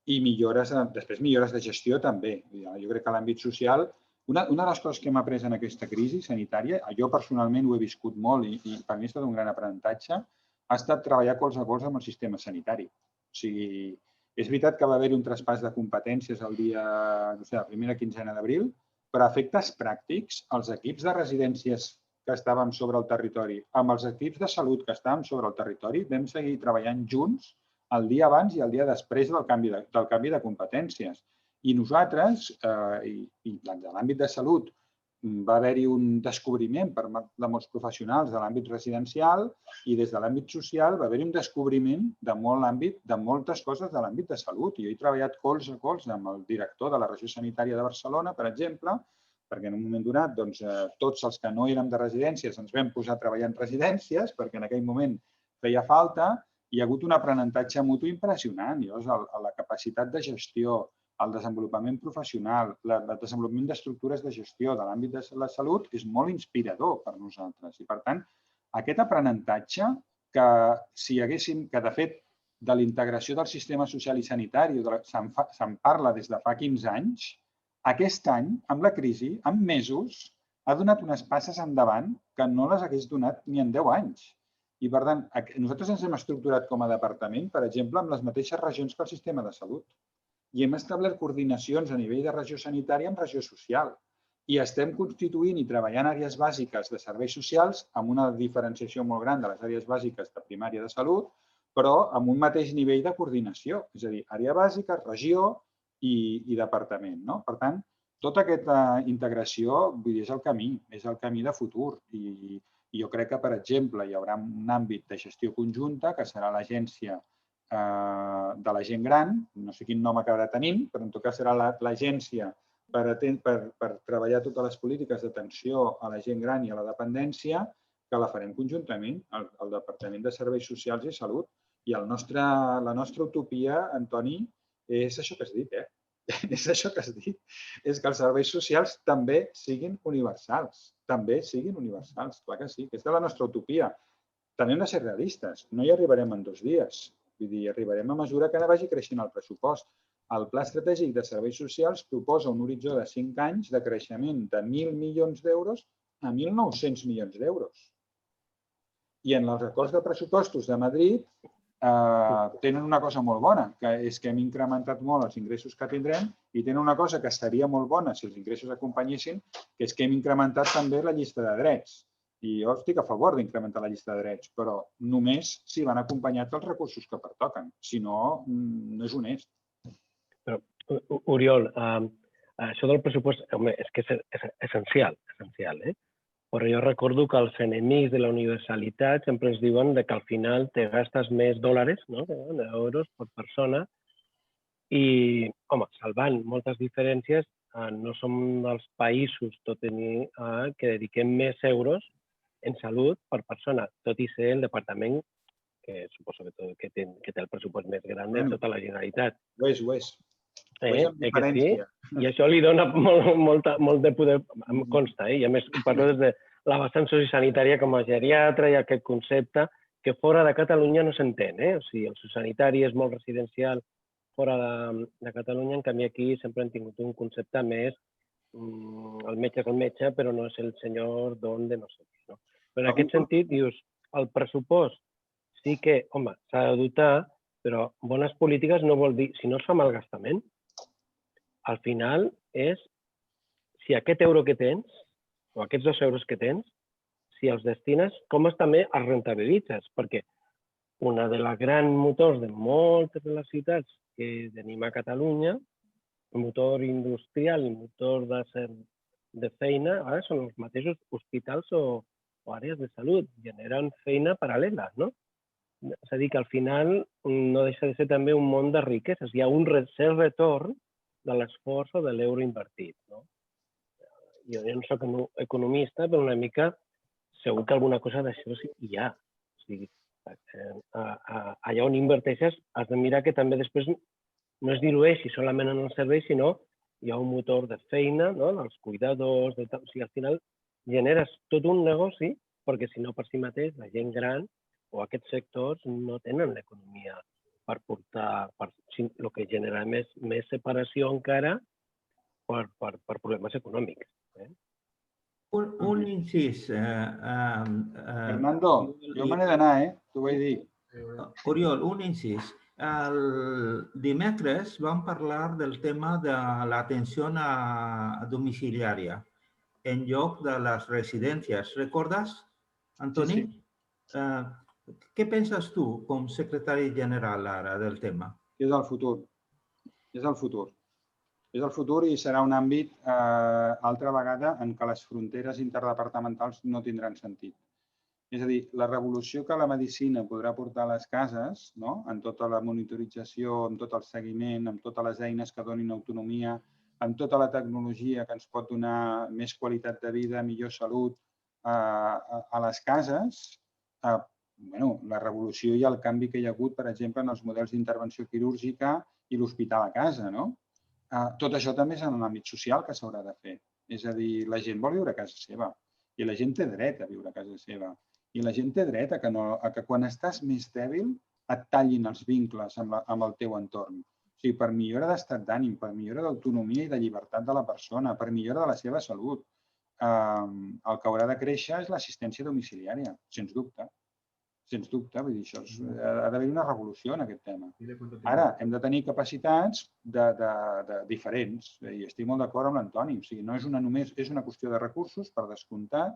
i després millores de gestió també. Jo crec que a l'àmbit social, una de les coses que hem après en aquesta crisi sanitària, jo personalment ho he viscut molt i per mi ha estat un gran aprenentatge, ha estat treballar colze a colze amb el sistema sanitari. O sigui, és veritat que va haver-hi un traspàs de competències el dia, no sé, la primera quinzena d'abril, però a efectes pràctics, els equips de residències que estàvem sobre el territori, amb els equips de salut que estàvem sobre el territori, vam seguir treballant junts el dia abans i el dia després del canvi de competències. I nosaltres, i de l'àmbit de salut, va haver-hi un descobriment per part de molts professionals de l'àmbit residencial i des de l'àmbit social va haver-hi un descobriment de moltes coses de l'àmbit de salut. Jo he treballat colze a colze amb el director de la regió sanitària de Barcelona, per exemple, perquè en un moment donat tots els que no érem de residències ens vam posar a treballar en residències perquè en aquell moment feia falta i hi ha hagut un aprenentatge mutu impressionant. Llavors, la capacitat de gestió, el desenvolupament professional, el desenvolupament d'estructures de gestió de l'àmbit de la salut és molt inspirador per nosaltres. I, per tant, aquest aprenentatge que si haguéssim, que de fet de la integració del sistema social i sanitari, se'n parla des de fa 15 anys, aquest any, amb la crisi, en mesos, ha donat unes passes endavant que no les hagués donat ni en 10 anys. I, per tant, nosaltres ens hem estructurat com a departament, per exemple, amb les mateixes regions que el sistema de salut. I hem establert coordinacions a nivell de regió sanitària amb regió social. I estem constituint i treballant àrees bàsiques de serveis socials amb una diferenciació molt gran de les àrees bàsiques de primària de salut, però amb un mateix nivell de coordinació. És a dir, àrea bàsica, regió i departament. Per tant, tota aquesta integració és el camí de futur. I jo crec que, per exemple, hi haurà un àmbit de gestió conjunta, que serà l'agència de la gent gran, no sé quin nom acabarà tenint, però en tot cas serà l'agència per treballar totes les polítiques d'atenció a la gent gran i a la dependència, que la farem conjuntament, el Departament de Serveis Socials i Salut. I la nostra utopia, Antoni, és això que has dit, És això que has dit. És que els serveis socials també siguin universals. També siguin universals, clar que sí. Aquesta és la nostra utopia. També hem de ser realistes. No hi arribarem en 2 dies. Vull dir, arribarem a mesura que vagi creixent el pressupost. El Pla Estratègic de Serveis Socials proposa un horitzó de 5 anys de creixement de 1.000 milions d'euros a 1.900 milions d'euros. I en els acords de pressupostos de Madrid tenen una cosa molt bona, que és que hem incrementat molt els ingressos que tindrem, i tenen una cosa que seria molt bona si els ingressos acompanyessin, que és que hem incrementat també la llista de drets. I jo estic a favor d'incrementar la llista de drets, però només si van acompanyats dels recursos que pertoquen. Si no, no és honest. Però, Oriol, això del pressupost és que és essencial, però jo recordo que els enemics de la universalitat sempre ens diuen que al final te gastes més dòlars, euros per persona, i, home, salvant moltes diferències, no som dels països que dediquem més euros en salut per persona, tot i ser el departament que suposo que té el pressupost més gran de tota la Generalitat. Ho és. Sí? I això li dona molt de poder, em consta, i a més ho parlo des de la vessant sociosanitària com a geriatra i aquest concepte que fora de Catalunya no s'entén. O sigui, el sociosanitari és molt residencial fora de Catalunya, en canvi aquí sempre hem tingut un concepte més el metge és el metge, però no és el senyor don de no sé què. Però en aquest sentit, dius, el pressupost sí que, home, s'ha de dotar, però bones polítiques no vol dir, si no es fa malgastament, al final és si aquest euro que tens, o aquests 2 euros que tens, si els destines, com també els rentabilitzes, perquè una de les grans motors de moltes de les ciutats que tenim a Catalunya, motor industrial i motor de feina, són els mateixos hospitals o àrees de salut, generen feina paral·lela, no? És a dir, que al final no deixa de ser també un món de riqueses. Hi ha un cert retorn de l'esforç o de l'euro invertit. Jo no soc economista, però una mica segur que alguna cosa d'això hi ha. O sigui, allà on inverteixes has de mirar que també després no es dilueixi solament en els serveis, sinó hi ha un motor de feina, dels cuidadors, o sigui, al final generes tot un negoci, perquè si no per si mateix la gent gran o aquests sectors no tenen l'economia per portar, el que genera més separació encara per problemes econòmics. Un incís. Fernando, jo me n'he d'anar, t'ho vaig dir. Oriol, un incís. El dimecres vam parlar del tema de l'atenció domiciliària en lloc de les residències. Recordes, Antoni? Sí. Què penses tu, com secretari general ara del tema? És el futur. És el futur. És el futur i serà un àmbit, altra vegada, en què les fronteres interdepartamentals no tindran sentit. És a dir, la revolució que la medicina podrà portar a les cases, en tota la monitorització, amb tot el seguiment, amb totes les eines que donin autonomia, amb tota la tecnologia que ens pot donar més qualitat de vida, millor salut a les cases, la revolució i el canvi que hi ha hagut, per exemple, en els models d'intervenció quirúrgica i l'hospital a casa. Tot això també és en l'àmbit social que s'haurà de fer. És a dir, la gent vol viure a casa seva i la gent té dret a viure a casa seva. I la gent té dret a que quan estàs més dèbil et tallin els vincles amb el teu entorn. O sigui, per millora d'estat d'ànim, per millora d'autonomia i de llibertat de la persona, per millora de la seva salut, el que haurà de créixer és l'assistència domiciliària, sens dubte. Sens dubte, vull dir, això ha d'haver una revolució en aquest tema. Ara, hem de tenir capacitats diferents, i estic molt d'acord amb l'Antoni. O sigui, no és només una qüestió de recursos, per descomptat,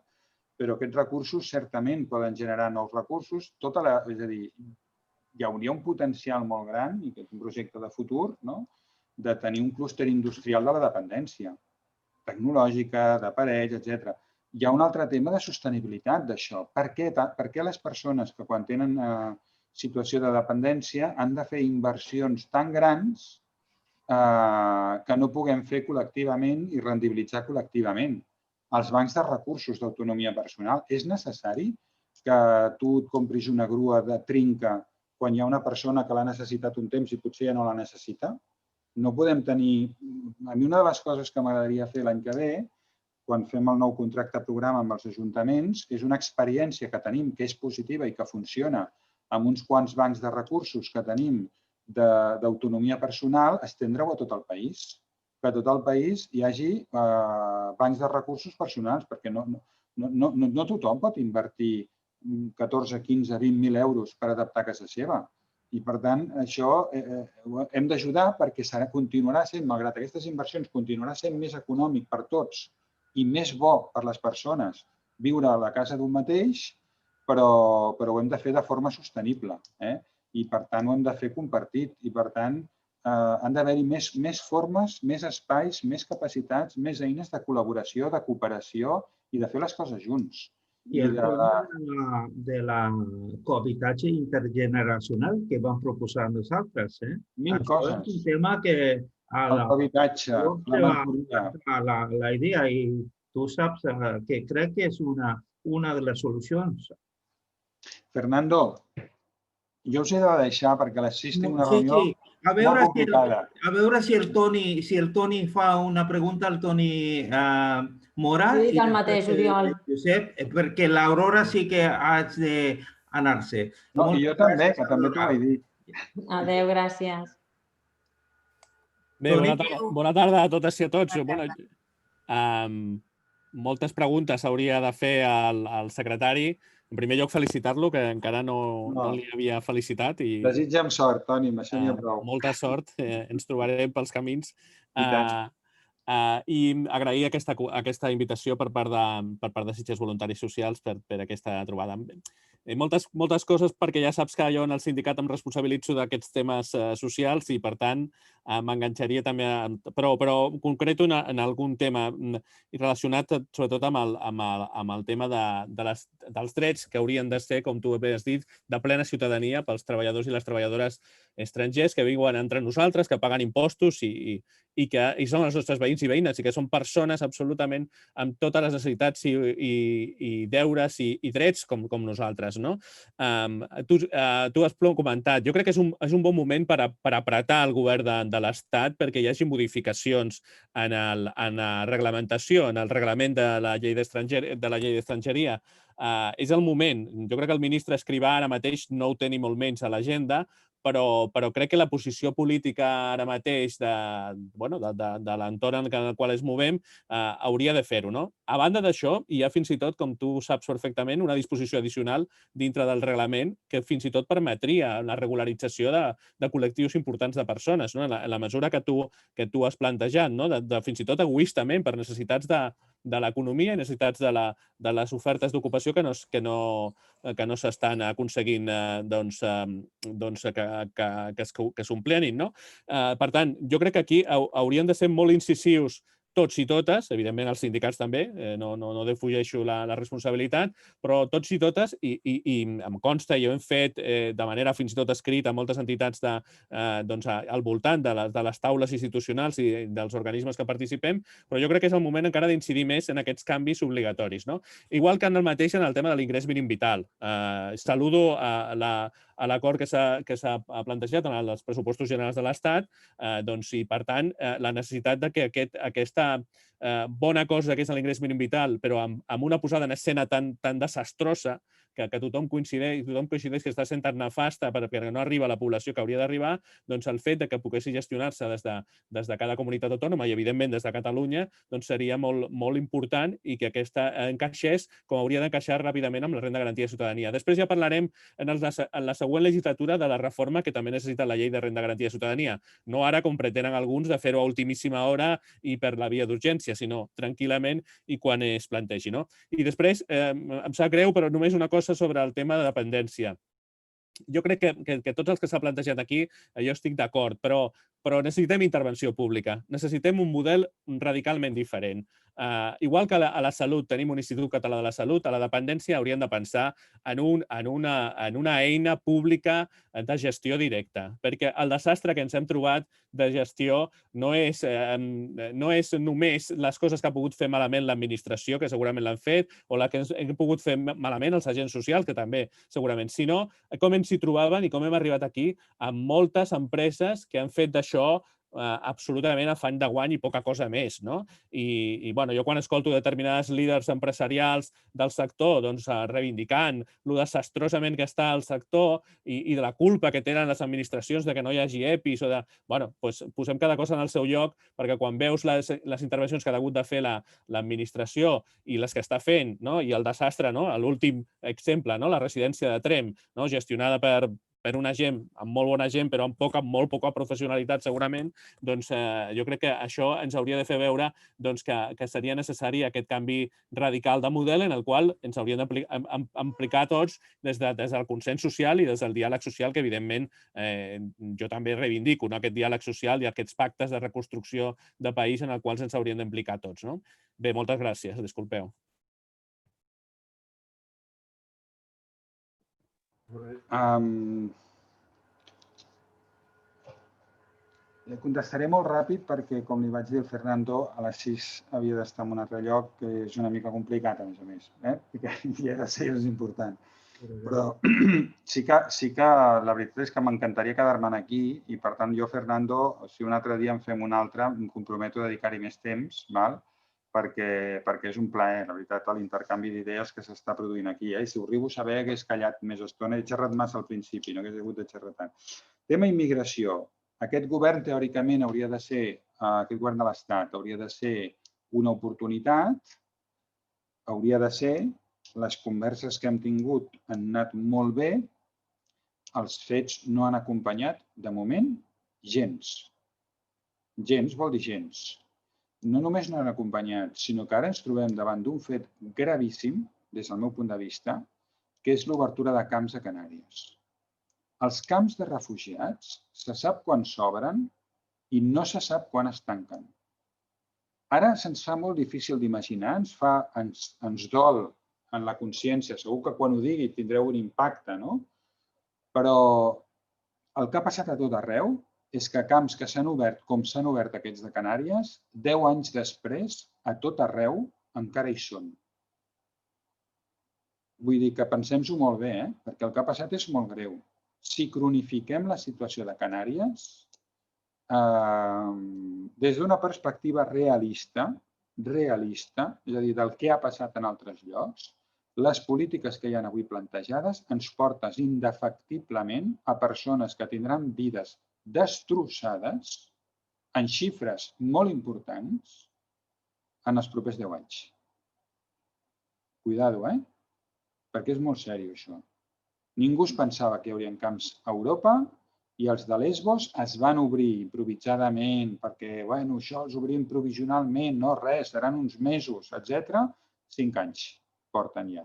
però aquests recursos certament poden generar nous recursos. És a dir, hi hauria un potencial molt gran, i que és un projecte de futur, de tenir un clúster industrial de la dependència, tecnològica, d'aparells, etc. Hi ha un altre tema de sostenibilitat d'això. Per què les persones que quan tenen situació de dependència han de fer inversions tan grans que no puguem fer col·lectivament i rendibilitzar col·lectivament? Els bancs de recursos d'autonomia personal. És necessari que tu et compris una grua de trinca quan hi ha una persona que l'ha necessitat un temps i potser ja no la necessita? No podem tenir... A mi una de les coses que m'agradaria fer l'any que ve, quan fem el nou contracte programa amb els ajuntaments, és una experiència que tenim, que és positiva i que funciona amb uns quants bancs de recursos que tenim d'autonomia personal, estendre-ho a tot el país. Que a tot el país hi hagi bancs de recursos personals, perquè no tothom pot invertir 14, 15, 20.000 euros per adaptar casa seva. I, per tant, això hem d'ajudar perquè continuarà sent, malgrat aquestes inversions, continuarà sent més econòmic per tots i més bo per les persones viure a la casa d'un mateix, però ho hem de fer de forma sostenible. I, per tant, ho hem de fer compartit. I, per tant, han d'haver-hi més formes, més espais, més capacitats, més eines de col·laboració, de cooperació i de fer les coses junts. I el tema de la cohabitatge intergeneracional que vam proposar nosaltres. Mil coses. És un tema que el cohabitatge, la mentoria. La idea, i tu saps que crec que és una de les solucions. Fernando, jo us he de deixar perquè a les 6 tinc una reunió molt complicada. A veure si el Toni fa una pregunta al Toni Mora. Jo dic el mateix, Oriol. Josep, perquè l'Aurora sí que haig d'anar-se. No, i jo també, que també t'ho vaig dir. Adéu, gràcies. Bé, bona tarda a totes i a tots. Moltes preguntes hauria de fer al secretari. En primer lloc, felicitar-lo, que encara no li havia felicitat. Desitja'm sort, Toni, amb això n'hi ha prou. Molta sort, ens trobarem pels camins. I agrair aquesta invitació per part de Sitges Voluntaris Socials per aquesta trobada. Moltes coses, perquè ja saps que jo en el sindicat em responsabilitzo d'aquests temes socials i, per tant, m'enganxaria també, però concreto en algun tema relacionat sobretot amb el tema dels drets que haurien de ser, com tu bé has dit, de plena ciutadania pels treballadors i les treballadores estrangers que viuen entre nosaltres, que paguen impostos i són els nostres veïns i veïnes i que són persones absolutament amb totes les necessitats i deures i drets com nosaltres. Tu has comentat, jo crec que és un bon moment per apretar el govern de l'Estat perquè hi hagi modificacions en la reglamentació, en el reglament de la llei d'estrangeria. És el moment. Jo crec que el ministre Escrivà ara mateix no ho té ni molt menys a l'agenda, però crec que la posició política ara mateix de l'entorn en el qual ens movem hauria de fer-ho. A banda d'això, hi ha fins i tot, com tu saps perfectament, una disposició addicional dintre del reglament que fins i tot permetria la regularització de col·lectius importants de persones, en la mesura que tu has plantejat, fins i tot egoistament, per necessitats de l'economia i necessitats de les ofertes d'ocupació que no s'estan aconseguint que s'omplenin. Per tant, jo crec que aquí haurien de ser molt incisius tots i totes, evidentment els sindicats també, no defugeixo la responsabilitat, però tots i totes, i em consta, i ho hem fet de manera fins i tot escrita a moltes entitats al voltant de les taules institucionals i dels organismes que participem, però jo crec que és el moment encara d'incidir més en aquests canvis obligatoris. Igual que en el mateix en el tema de l'ingrés mínim vital. Saludo a l'acord que s'ha plantejat en els pressupostos generals de l'Estat i, per tant, la necessitat que aquesta bona cosa que és l'ingrés mínim vital, però amb una posada en escena tan desastrosa que tothom coincideix que està sent tan nefasta perquè no arriba a la població que hauria d'arribar, doncs el fet que poguessi gestionar-se des de cada comunitat autònoma i, evidentment, des de Catalunya, doncs seria molt important i que aquesta encaixés com hauria d'encaixar ràpidament amb la renda garantida de ciutadania. Després ja parlarem en la següent legislatura de la reforma que també necessita la llei de renda garantida de ciutadania. No ara, com pretenen alguns, de fer-ho a ultimíssima hora i per la via d'urgència, sinó tranquil·lament i quan es plantegi. I després, em sap greu, però només una cosa sobre el tema de dependència. Jo crec que tots els que s'ha plantejat aquí, jo estic d'acord, però necessitem intervenció pública. Necessitem un model radicalment diferent. Igual que a la salut tenim un Institut Català de la Salut, a la dependència hauríem de pensar en una eina pública de gestió directa, perquè el desastre que ens hem trobat de gestió no és només les coses que ha pogut fer malament l'administració, que segurament l'han fet, o la que hem pogut fer malament els agents socials, que també segurament, sinó com ens hi trobaven i com hem arribat aquí amb moltes empreses que han fet d'això absolutament afany de guany i poca cosa més. I jo quan escolto determinats líders empresarials del sector reivindicant lo desastrosament que està el sector i de la culpa que tenen les administracions de que no hi hagi EPIs, posem cada cosa en el seu lloc, perquè quan veus les intervencions que ha hagut de fer l'administració i les que està fent, i el desastre, l'últim exemple, la residència de Tremp, gestionada per una gent, amb molt bona gent, però amb molt poca professionalitat, segurament, doncs jo crec que això ens hauria de fer veure que seria necessari aquest canvi radical de model en el qual ens hauríem d'implicar tots des del consens social i des del diàleg social, que evidentment jo també reivindico, aquest diàleg social i aquests pactes de reconstrucció de país en els quals ens hauríem d'implicar tots. Bé, moltes gràcies. Disculpeu. Le contestaré molt ràpid perquè, com li vaig dir al Fernando, a les 6 havia d'estar en un altre lloc, que és una mica complicat, a més. Perquè ja de ser és important. Però sí que la veritat és que m'encantaria quedar-me aquí i, per tant, jo, Fernando, si un altre dia en fem un altre, em comprometo a dedicar-hi més temps, perquè és un plaer, la veritat, l'intercanvi d'idees que s'està produint aquí. I si ho arribo a saber, hagués callat més estona. He xerrat massa al principi, no hagués hagut de xerrar tant. Tema immigració. Aquest govern, teòricament, hauria de ser, aquest govern de l'Estat, hauria de ser una oportunitat, hauria de ser, les converses que hem tingut han anat molt bé, els fets no han acompanyat, de moment, gens. Gens vol dir gens. No només no han acompanyat, sinó que ara ens trobem davant d'un fet gravíssim, des del meu punt de vista, que és l'obertura de camps a Canàries. Els camps de refugiats se sap quan s'obren i no se sap quan es tanquen. Ara se'ns fa molt difícil d'imaginar, ens dol en la consciència, segur que quan ho digui tindreu un impacte, no? Però el que ha passat a tot arreu és que camps que s'han obert com s'han obert aquests de Canàries, 10 anys després, a tot arreu, encara hi són. Vull dir que pensem-s'ho molt bé, perquè el que ha passat és molt greu. Si cronifiquem la situació de Canàries, des d'una perspectiva realista, és a dir, del que ha passat en altres llocs, les polítiques que hi ha avui plantejades ens porten indefectiblement a persones que tindran vides destrossades en xifres molt importants en els propers 10 anys. Cuidado, perquè és molt seriós això. Ningú es pensava que hi haurien camps a Europa i els de Lesbos es van obrir improvisadament perquè, això els obrim provisionalment, no res, seran uns mesos, etc. 5 anys porten ja.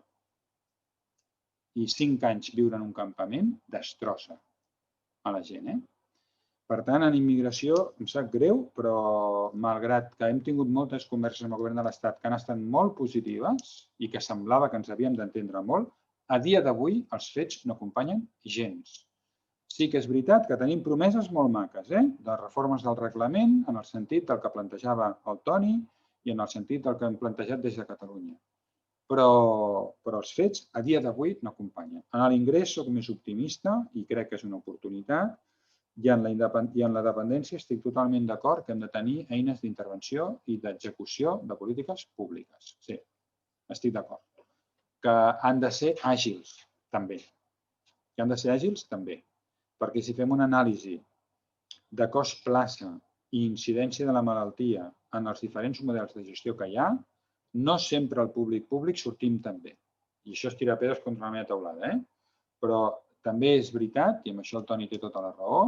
I 5 anys viure en un campament destrossa a la gent. Per tant, en immigració em sap greu, però malgrat que hem tingut moltes converses amb el govern de l'Estat que han estat molt positives i que semblava que ens havíem d'entendre molt, a dia d'avui els fets no acompanyen gens. Sí que és veritat que tenim promeses molt maques, de reformes del reglament, en el sentit del que plantejava el Toni i en el sentit del que hem plantejat des de Catalunya. Però els fets a dia d'avui no acompanyen. En l'ingrés soc més optimista i crec que és una oportunitat i en la dependència estic totalment d'acord que hem de tenir eines d'intervenció i d'execució de polítiques públiques. Sí, estic d'acord. Que han de ser àgils, També. Que han de ser àgils? També. Perquè si fem una anàlisi de cost plaça i incidència de la malaltia en els diferents models de gestió que hi ha, no sempre el públic sortim tan bé. I això és tirar pedres contra la meva teulada, Però també és veritat, i amb això el Toni té tota la raó,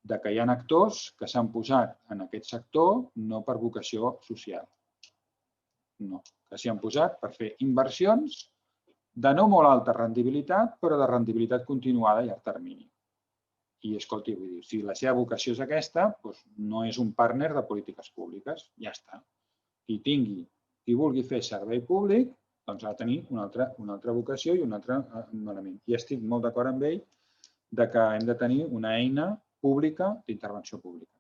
que hi ha actors que s'han posat en aquest sector no per vocació social. No, que s'hi han posat per fer inversions de no molt alta rendibilitat, però de rendibilitat continuada a llarg termini. I, escolti, vull dir, si la seva vocació és aquesta, doncs no és un partner de polítiques públiques, ja està. Qui vulgui fer servei públic, doncs ha de tenir una altra vocació i un altre element. I estic molt d'acord amb ell que hem de tenir una eina pública d'intervenció pública.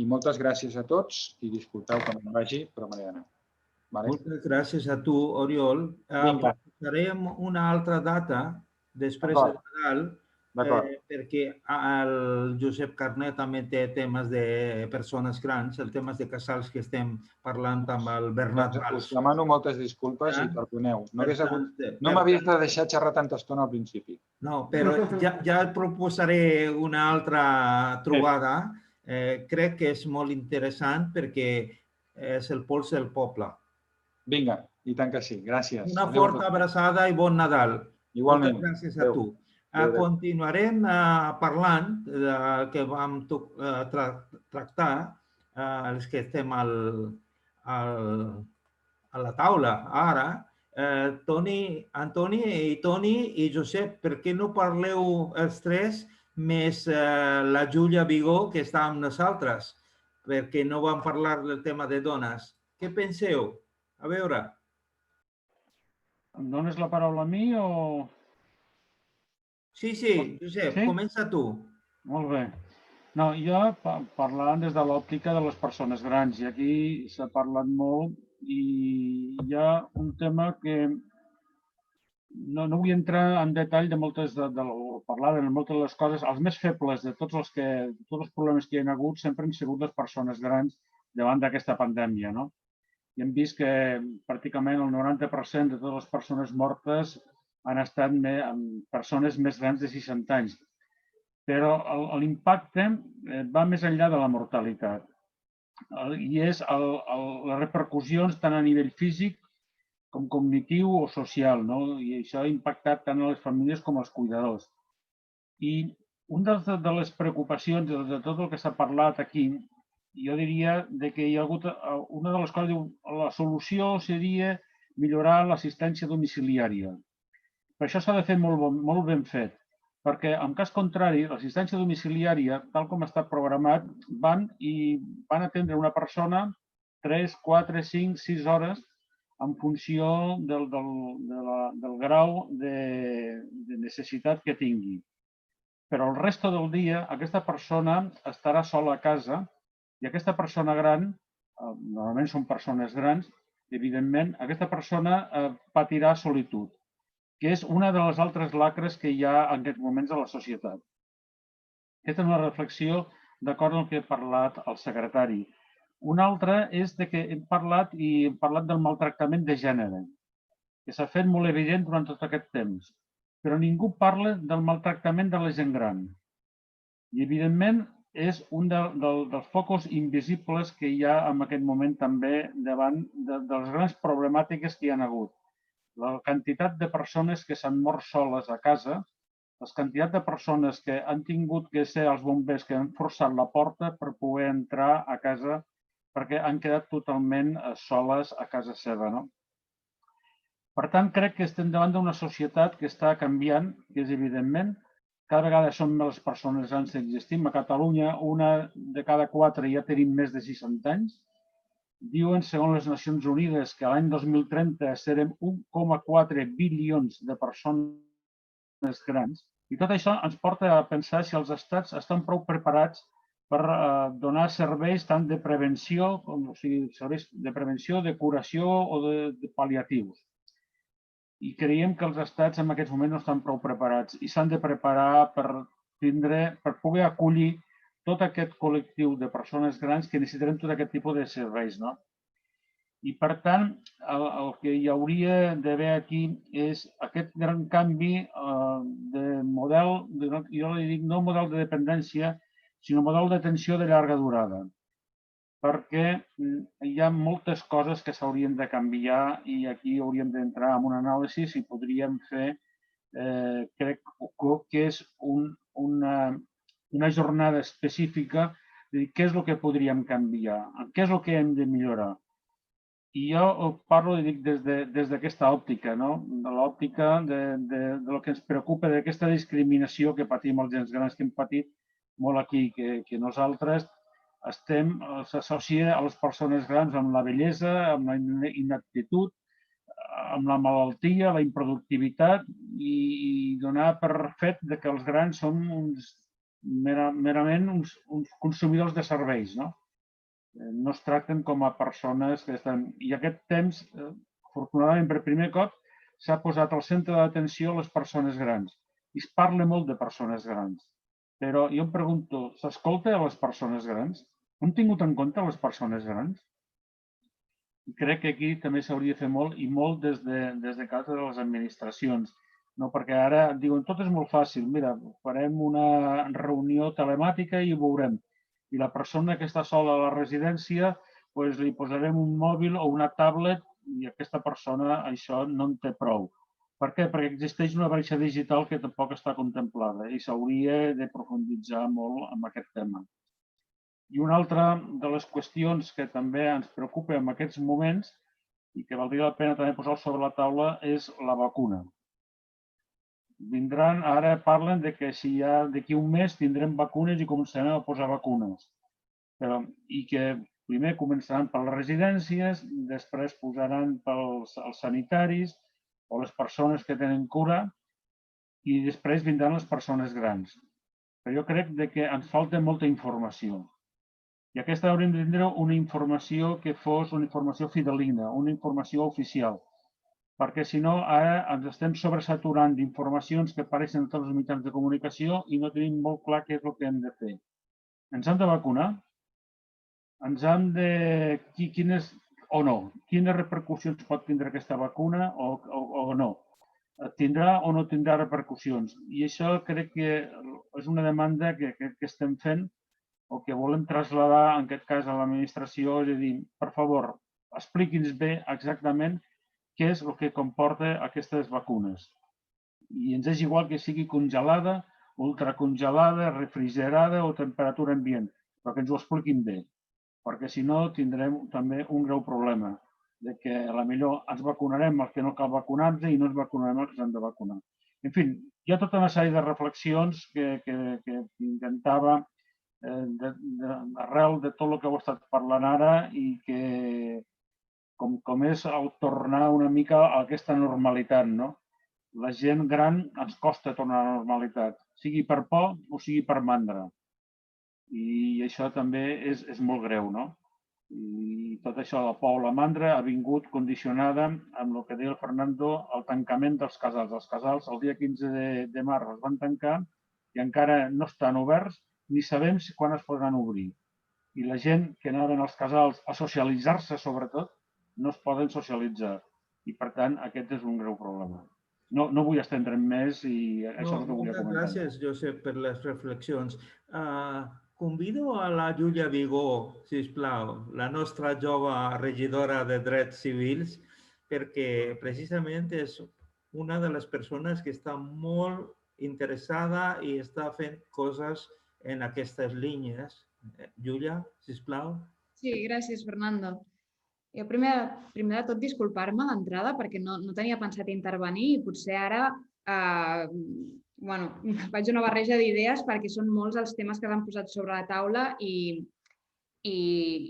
I moltes gràcies a tots i disculpeu que me'n vagi, però me n'he d'anar. Moltes gràcies a tu, Oriol. Proposarem una altra data després del Nadal, perquè el Josep Carné també té temes de persones grans, els temes de casals que estem parlant amb el Bernat Valls. Us demano moltes disculpes i perdoneu. No m'havies de deixar xerrar tanta estona al principi. No, però ja et proposaré una altra trobada. Crec que és molt interessant perquè és el pols del poble. Vinga, i tant que sí. Gràcies. Una forta abraçada i bon Nadal. Igualment. Moltes gràcies a tu. Continuarem parlant del que vam tractar, els que estem a la taula ara. Antoni i Toni i Josep, per què no parleu els tres més la Júlia Vigó, que està amb nosaltres, perquè no vam parlar del tema de dones. Què penseu? A veure. Em dones la paraula a mi o...? Sí, Josep, comença tu. Molt bé. No, jo parlant des de l'òptica de les persones grans, i aquí s'ha parlat molt i hi ha un tema que no vull entrar en detall de parlar de moltes de les coses. Els més febles de tots els problemes que hi ha hagut sempre han sigut les persones grans davant d'aquesta pandèmia, no? I hem vist que pràcticament el 90% de totes les persones mortes han estat persones més grans de 60 anys. Però l'impacte va més enllà de la mortalitat i és les repercussions tant a nivell físic com cognitiu o social, i això ha impactat tant a les famílies com als cuidadors. I una de les preocupacions de tot el que s'ha parlat aquí, jo diria que hi ha hagut una de les coses, la solució seria millorar l'assistència domiciliària. Per això s'ha de fer molt ben fet, perquè en cas contrari, l'assistència domiciliària, tal com està programat, van atendre una persona 3, 4, 5, 6 hores en funció del grau de necessitat que tingui. Però el resto del dia aquesta persona estarà sola a casa i aquesta persona gran, normalment són persones grans, evidentment, aquesta persona patirà solitud, que és una de les altres lacres que hi ha en aquests moments a la societat. Aquesta és una reflexió d'acord amb el que ha parlat el secretari. Una altra és que hem parlat del maltractament de gènere, que s'ha fet molt evident durant tot aquest temps, però ningú parla del maltractament de la gent gran. I, evidentment, és un dels focus invisibles que hi ha en aquest moment també davant de les grans problemàtiques que hi ha hagut. La quantitat de persones que s'han mort soles a casa, la quantitat de persones que han tingut que ser els bombers que han forçat la porta per poder entrar a casa perquè han quedat totalment soles a casa seva. Per tant, crec que estem davant d'una societat que està canviant, que és evidentment. Cada vegada són més les persones grans que existim. A Catalunya, una de cada 4 ja tenim més de 60 anys. Diuen, segons les Nacions Unides, que l'any 2030 serem 1,4 bilions de persones grans. I tot això ens porta a pensar si els estats estan prou preparats per donar serveis tant de prevenció, serveis de prevenció, de curació o de pal·liatius. I creiem que els estats en aquests moments no estan prou preparats i s'han de preparar per poder acollir tot aquest col·lectiu de persones grans que necessitarem tot aquest tipus de serveis. I, per tant, el que hi hauria d'haver aquí és aquest gran canvi de model, jo li dic no model de dependència, sinó model d'atenció de llarga durada, perquè hi ha moltes coses que s'haurien de canviar i aquí hauríem d'entrar en un anàlisi i podríem fer, crec que és una jornada específica de dir què és el que podríem canviar, què és el que hem de millorar. I jo parlo i dic des d'aquesta òptica, de l'òptica del que ens preocupa, d'aquesta discriminació que patim els gens grans que hem patit molt aquí, que nosaltres s'associa a les persones grans amb la bellesa, amb la inaptitud, amb la malaltia, la improductivitat i donar per fet que els grans són merament uns consumidors de serveis, no es tracten com a persones que estan... I aquest temps, afortunadament, per primer cop, s'ha posat al centre d'atenció a les persones grans. I es parla molt de persones grans. Però jo em pregunto, s'escolta a les persones grans? Hem tingut en compte les persones grans? Crec que aquí també s'hauria de fer molt, i molt des de casa de les administracions. Perquè ara diuen, tot és molt fàcil, mira, farem una reunió telemàtica i ho veurem. I la persona que està sola a la residència, li posarem un mòbil o una tablet i aquesta persona això no en té prou. Per què? Perquè existeix una bretxa digital que tampoc està contemplada i s'hauria de profunditzar molt en aquest tema. I una altra de les qüestions que també ens preocupa en aquests moments i que valdria la pena també posar sobre la taula és la vacuna. Ara parlen que si ja d'aquí un mes tindrem vacunes i començarem a posar vacunes. I que primer començaran per les residències, després posaran pels sanitaris o les persones que tenen cura i després vindran les persones grans. Però jo crec que ens falta molta informació. I aquesta hauríem de tindre una informació que fos una informació fidelina, una informació oficial. Perquè si no, ara ens estem sobresaturant d'informacions que apareixen en tots els mitjans de comunicació i no tenim molt clar què és el que hem de fer. Ens hem de vacunar? Ens hem de... Quines o no? Quines repercussions pot tindre aquesta vacuna o no? Tindrà o no tindrà repercussions? I això crec que és una demanda que estem fent o que volem traslladar, en aquest cas, a l'administració, és a dir, per favor, expliqui'ns bé exactament què és el que comporta aquestes vacunes. I ens és igual que sigui congelada, ultracongelada, refrigerada o temperatura ambient, però que ens ho expliquin bé, perquè si no tindrem també un greu problema, de que potser ens vacunarem els que no cal vacunar-nos i no ens vacunarem els que s'han de vacunar. En fi, hi ha tota una sèrie de reflexions que intentava arrel de tot el que heu estat parlant ara i que com és el tornar una mica a aquesta normalitat, no? La gent gran ens costa tornar a la normalitat, sigui per por o sigui per mandra. I això també és molt greu, no? I tot això, la por o la mandra, ha vingut condicionada amb el que deia el Fernando, el tancament dels casals. Els casals el dia 15 de març es van tancar i encara no estan oberts ni sabem quan es podran obrir. I la gent que anaven als casals a socialitzar-se, sobretot, no es poden socialitzar. I, per tant, aquest és un greu problema. No vull estendre'm més i això és el que volia comentar. Gràcies, Josep, per les reflexions. Convido a la Júlia Vigó, sisplau, la nostra jove regidora de Drets Civils, perquè precisament és una de les persones que està molt interessada i està fent coses en aquestes línies. Júlia, sisplau. Sí, gràcies, Fernando. Jo primer de tot disculpar-me d'entrada perquè no tenia pensat intervenir i potser ara faig una barreja d'idees perquè són molts els temes que s'han posat sobre la taula i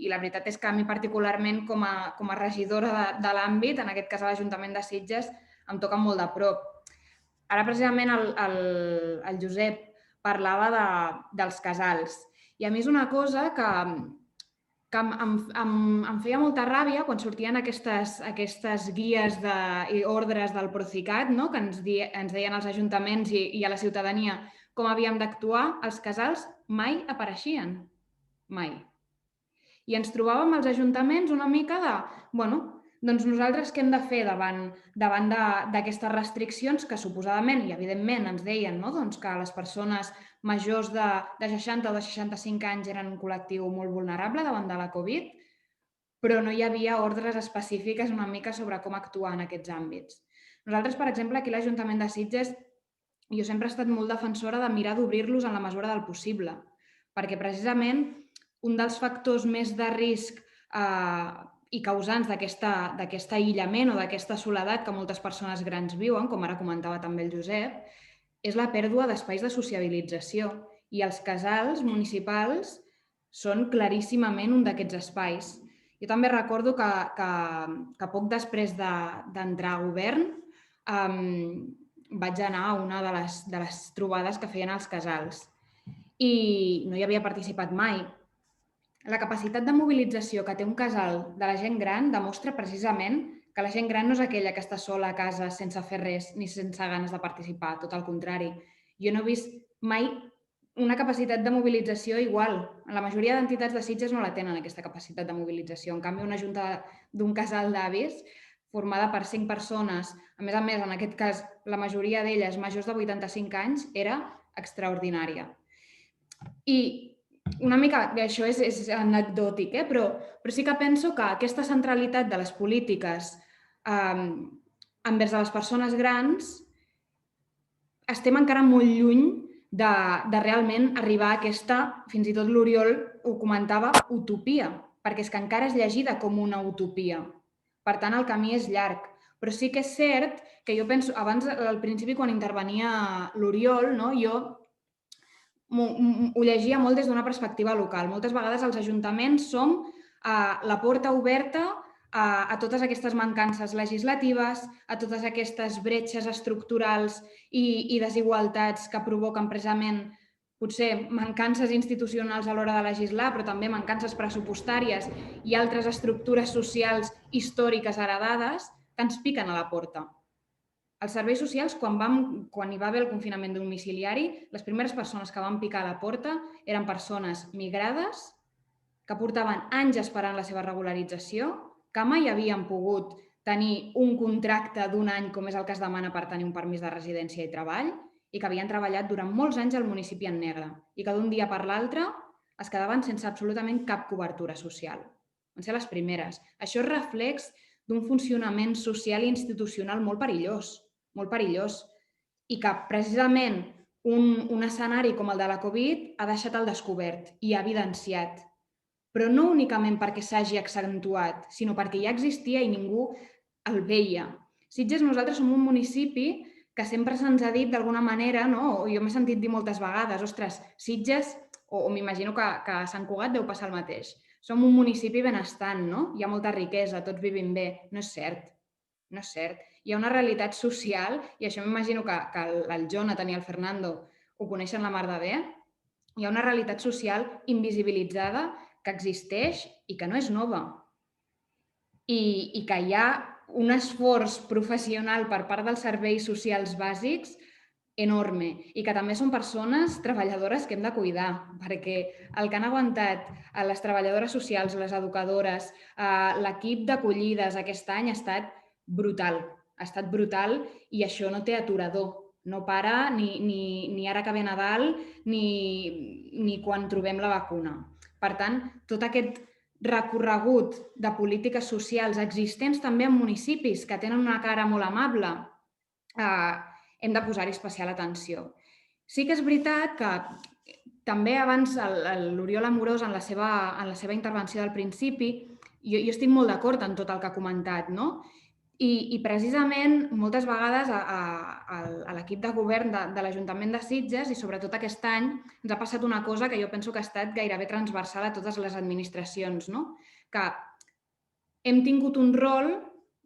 la veritat és que a mi particularment com a regidora de l'àmbit, en aquest cas a l'Ajuntament de Sitges, em toca molt de prop. Ara precisament el Josep parlava dels casals i a mi és una cosa que em feia molta ràbia quan sortien aquestes guies i ordres del Procicat, que ens deien als ajuntaments i a la ciutadania com havíem d'actuar. Els casals mai apareixien, mai. I ens trobàvem als ajuntaments una mica de, bueno, doncs nosaltres què hem de fer davant d'aquestes restriccions que suposadament i evidentment ens deien que les persones majors de 60 o de 65 anys eren un col·lectiu molt vulnerable davant de la Covid, però no hi havia ordres específiques una mica sobre com actuar en aquests àmbits. Nosaltres, per exemple, aquí a l'Ajuntament de Sitges, jo sempre he estat molt defensora de mirar d'obrir-los en la mesura del possible, perquè precisament un dels factors més de risc i causants d'aquest aïllament o d'aquesta soledat que moltes persones grans viuen, com ara comentava també el Josep, és la pèrdua d'espais de sociabilització. I els casals municipals són claríssimament un d'aquests espais. Jo també recordo que poc després d'entrar a govern vaig anar a una de les trobades que feien als casals i no hi havia participat mai. La capacitat de mobilització que té un casal de la gent gran demostra precisament que la gent gran no és aquella que està sola a casa sense fer res ni sense ganes de participar, tot el contrari. Jo no he vist mai una capacitat de mobilització igual. La majoria d'entitats de Sitges no la tenen, aquesta capacitat de mobilització. En canvi, una junta d'un casal d'avis formada per 5 persones, a més, en aquest cas, la majoria d'elles majors de 85 anys, era extraordinària. I una mica, això és anecdòtic, però sí que penso que aquesta centralitat de les polítiques envers les persones grans estem encara molt lluny de realment arribar a aquesta, fins i tot l'Oriol ho comentava, utopia, perquè és que encara és llegida com una utopia. Per tant, el camí és llarg. Però sí que és cert que jo penso, abans, al principi, quan intervenia l'Oriol, jo ho llegia molt des d'una perspectiva local. Moltes vegades els ajuntaments som la porta oberta a totes aquestes mancances legislatives, a totes aquestes bretxes estructurals i desigualtats que provoquen precisament potser mancances institucionals a l'hora de legislar, però també mancances pressupostàries i altres estructures socials històriques heredades que ens piquen a la porta. Els serveis socials, quan hi va haver el confinament domiciliari, les primeres persones que van picar a la porta eren persones migrades que portaven anys esperant la seva regularització, que mai havien pogut tenir un contracte d'un any, com és el que es demana per tenir un permís de residència i treball, i que havien treballat durant molts anys al municipi en negre i que d'un dia per l'altre es quedaven sense absolutament cap cobertura social. Van ser les primeres. Això és reflex d'un funcionament social i institucional molt perillós, i que precisament un escenari com el de la Covid ha deixat al descobert i ha evidenciat, però no únicament perquè s'hagi accentuat, sinó perquè ja existia i ningú el veia. Sitges, nosaltres som un municipi que sempre se'ns ha dit d'alguna manera, o jo m'he sentit dir moltes vegades, ostres, Sitges, o m'imagino que a Sant Cugat deu passar el mateix, som un municipi benestant, hi ha molta riquesa, tots vivim bé. No és cert, no és cert. Hi ha una realitat social, i això m'imagino que el Jonathan i el Fernando ho coneixen la mar de bé, hi ha una realitat social invisibilitzada que existeix i que no és nova. I que hi ha un esforç professional per part dels serveis socials bàsics enorme i que també són persones treballadores que hem de cuidar, perquè el que han aguantat les treballadores socials, les educadores, l'equip d'acollides aquest any ha estat brutal. Ha estat brutal i això no té aturador. No para ni ara que ve Nadal ni quan trobem la vacuna. Per tant, tot aquest recorregut de polítiques socials existents també en municipis que tenen una cara molt amable, hem de posar-hi especial atenció. Sí que és veritat que també abans l'Oriol Amorós en la seva intervenció del principi, jo estic molt d'acord en tot el que ha comentat, i precisament moltes vegades a l'equip de govern de l'Ajuntament de Sitges i sobretot aquest any ens ha passat una cosa que jo penso que ha estat gairebé transversal a totes les administracions, que hem tingut un rol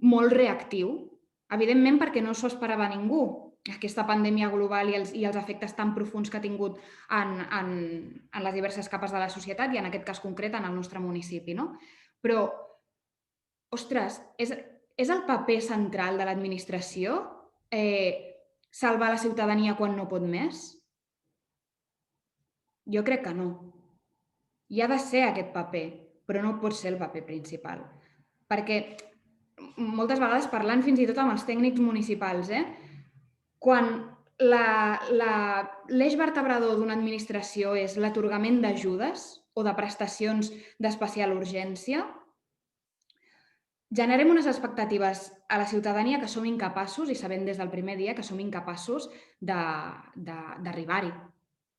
molt reactiu, evidentment perquè no s'ho esperava ningú, aquesta pandèmia global i els efectes tan profuns que ha tingut en les diverses capes de la societat i en aquest cas concret en el nostre municipi. Però, ostres, és el paper central de l'administració salvar la ciutadania quan no pot més? Jo crec que no. I ha de ser aquest paper, però no pot ser el paper principal. Perquè moltes vegades, parlant fins i tot amb els tècnics municipals, quan l'eix vertebrador d'una administració és l'atorgament d'ajudes o de prestacions d'especial urgència, generem unes expectatives a la ciutadania que som incapaços, i sabem des del primer dia que som incapaços d'arribar-hi.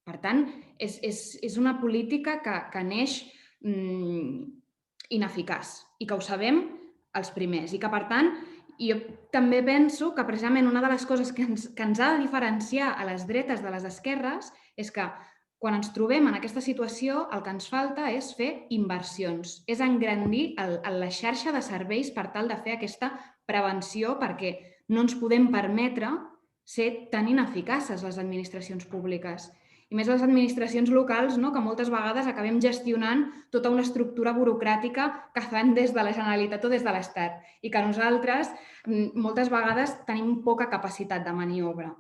Per tant, és una política que neix ineficaç i que ho sabem els primers. I que, per tant, jo també penso que precisament una de les coses que ens ha de diferenciar a les dretes de les esquerres és que quan ens trobem en aquesta situació, el que ens falta és fer inversions, és engrandir la xarxa de serveis per tal de fer aquesta prevenció, perquè no ens podem permetre ser tan ineficaces les administracions públiques. I més les administracions locals, que moltes vegades acabem gestionant tota una estructura burocràtica que fan des de la Generalitat o des de l'Estat i que nosaltres moltes vegades tenim poca capacitat de maniobra.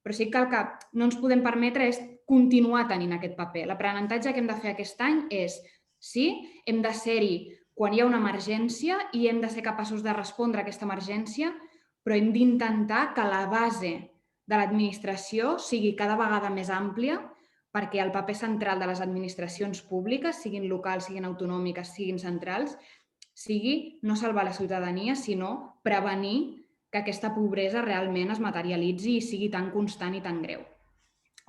Però sí que el que no ens podem permetre és continuar tenint aquest paper. L'aprenentatge que hem de fer aquest any és, sí, hem de ser-hi quan hi ha una emergència i hem de ser capaços de respondre a aquesta emergència, però hem d'intentar que la base de l'administració sigui cada vegada més àmplia perquè el paper central de les administracions públiques, siguin locals, siguin autonòmiques, siguin centrals, sigui no salvar la ciutadania, sinó prevenir que aquesta pobresa realment es materialitzi i sigui tan constant i tan greu.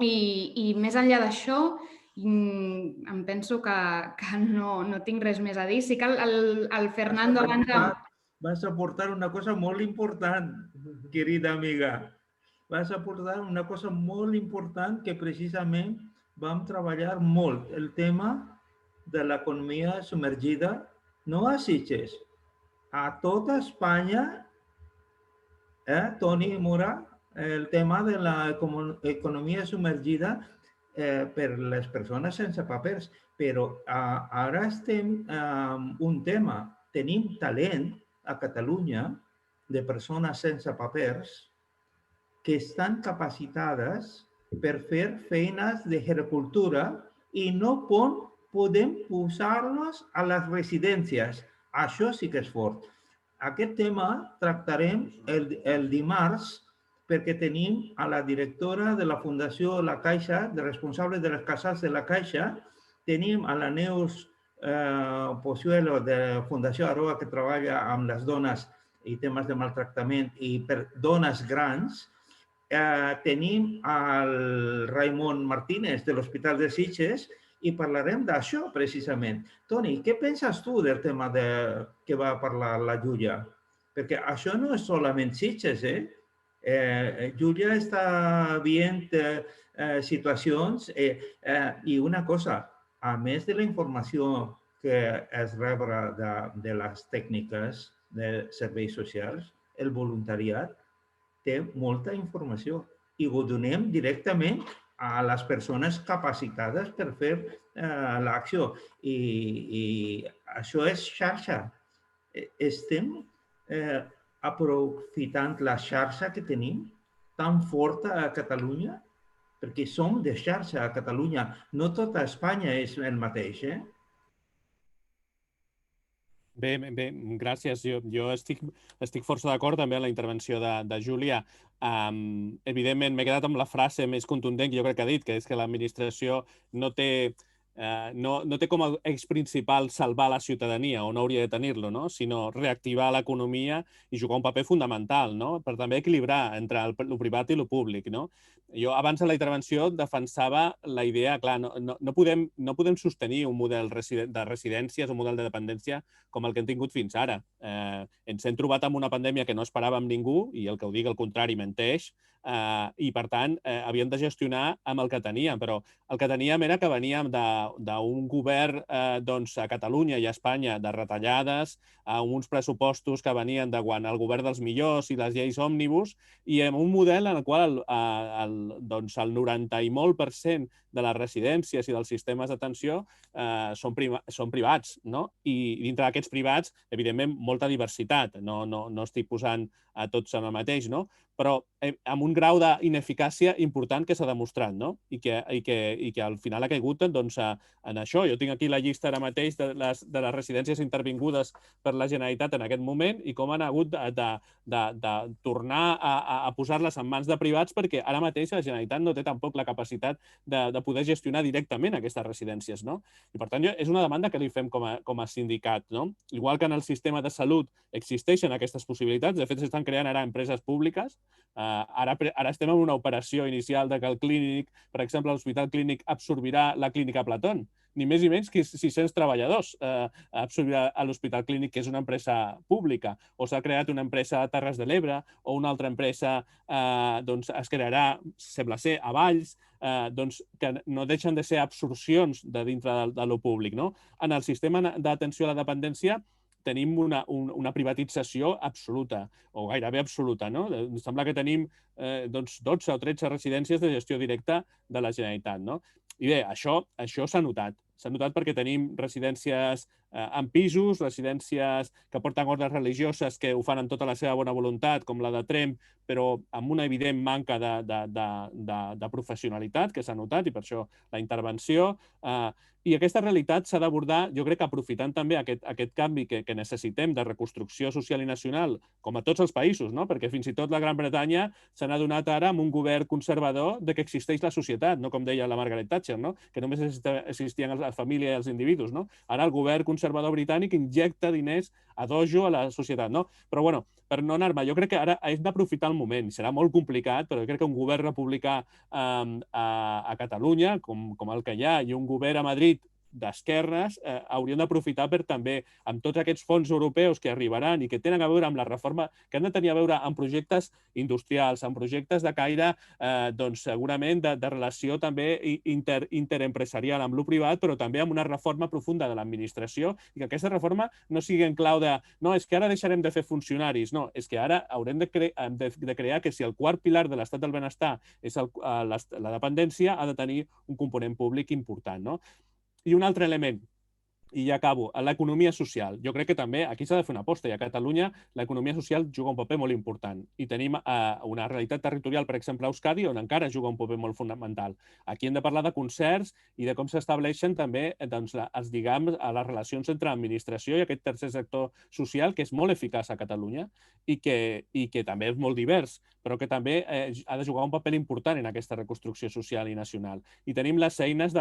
I més enllà d'això, em penso que no tinc res més a dir. Sí que el Fernando abans... Vas a aportar una cosa molt important, querida amiga. Vas a aportar una cosa molt important que precisament vam treballar molt, el tema de l'economia submergida, no a Sitges, a tota Espanya, Toni Mura, el tema de l'economia submergida per les persones sense papers. Però ara estem amb un tema. Tenim talent a Catalunya de persones sense papers que estan capacitades per fer feines de agricultura i no podem posar-los a les residències. Això sí que és fort. Aquest tema tractarem el dimarts perquè tenim a la directora de la Fundació La Caixa, de responsable de les casals de la Caixa, tenim a la Neus Pozuelo de Fundació Aroa, que treballa amb les dones i temes de maltractament i per dones grans. Tenim el Raimon Martínez de l'Hospital de Sitges i parlarem d'això precisament. Toni, què penses tu del tema que va parlar la Júlia? Perquè això no és solament Sitges, Júlia està veient situacions i una cosa, a més de la informació que es rebre de les tècniques de serveis socials, el voluntariat té molta informació i ho donem directament a les persones capacitades per fer l'acció. I això és xarxa. Estem aprofitant la xarxa que tenim tan forta a Catalunya, perquè som de xarxa a Catalunya. No tota Espanya és el mateix, Bé, gràcies. Jo estic força d'acord també amb la intervenció de Júlia. Evidentment, m'he quedat amb la frase més contundent que jo crec que ha dit, que és que l'administració no té com a eix principal salvar la ciutadania, o no hauria de tenir-lo, sinó reactivar l'economia i jugar un paper fundamental, per també equilibrar entre el privat i el públic. Jo abans de la intervenció defensava la idea, clar, no podem sostenir un model de residències, un model de dependència com el que hem tingut fins ara. Ens hem trobat amb una pandèmia que no esperàvem ningú, i el que ho digui al contrari menteix, i per tant havíem de gestionar amb el que teníem, però el que teníem era que veníem d'un govern a Catalunya i a Espanya de retallades, amb uns pressupostos que venien de quan el govern dels millors i les lleis òmnibus, i amb un model en el qual el 90 i molt % de les residències i dels sistemes d'atenció són privats, no? I dintre d'aquests privats, evidentment, molta diversitat. No estic posant a tots en el mateix, no? Però amb un grau d'ineficàcia important que s'ha demostrat, no? I que al final ha caigut en això. Jo tinc aquí la llista ara mateix de les residències intervingudes per la Generalitat en aquest moment i com han hagut de tornar a posar-les en mans de privats perquè ara mateix la Generalitat no té tampoc la capacitat de poder gestionar directament aquestes residències, no? I per tant, és una demanda que li fem com a sindicat, no? Igual que en el sistema de salut existeixen aquestes possibilitats, de fet s'estan creant ara empreses públiques. Ara estem en una operació inicial de que el clínic, per exemple, l'Hospital Clínic absorbirà la Clínica Platón. Ni més ni menys que 600 treballadors absorbirà a l'Hospital Clínic, que és una empresa pública. O s'ha creat una empresa a Terres de l'Ebre o una altra empresa es crearà, sembla ser, a Valls, que no deixen de ser absorcions de dintre de lo públic, no? En el sistema d'atenció a la dependència tenim una privatització absoluta, o gairebé absoluta, no? Sembla que tenim 12 o 13 residències de gestió directa de la Generalitat, no? I bé, això s'ha notat. S'ha notat perquè tenim residències en pisos, residències que porten ordres religioses que ho fan amb tota la seva bona voluntat, com la de Tremp, però amb una evident manca de professionalitat que s'ha notat i per això la intervenció. I aquesta realitat s'ha d'abordar, jo crec que aprofitant també aquest canvi que necessitem de reconstrucció social i nacional, com a tots els països, no? Perquè fins i tot la Gran Bretanya s'ha adonat ara amb un govern conservador de que existeix la societat, no com deia la Margaret Thatcher, no? Que només existien la família i els individus, no? Ara el govern conservador britànic injecta diners a dojo a la societat, no? Però, bueno, per no anar-me, jo crec que ara hem d'aprofitar el moment. Serà molt complicat, però jo crec que un govern republicà a Catalunya, com el que hi ha, i un govern a Madrid d'esquerres haurien d'aprofitar per també, amb tots aquests fons europeus que arribaran i que tenen a veure amb la reforma, que han de tenir a veure amb projectes industrials, amb projectes de caire, segurament de relació també interempresarial amb lo privat, però també amb una reforma profunda de l'administració i que aquesta reforma no sigui en clau de no, és que ara deixarem de fer funcionaris, no, és que ara haurem de crear que si el quart pilar de l'estat del benestar és la dependència, ha de tenir un component públic important, no? I un altre element, i ja acabo, l'economia social. Jo crec que també aquí s'ha de fer una aposta i a Catalunya l'economia social juga un paper molt important i tenim una realitat territorial, per exemple, a Euskadi, on encara juga un paper molt fonamental. Aquí hem de parlar de concerts i de com s'estableixen també els lligams a les relacions entre l'administració i aquest tercer sector social que és molt eficaç a Catalunya i que també és molt divers, però que també ha de jugar un paper important en aquesta reconstrucció social i nacional. I tenim les eines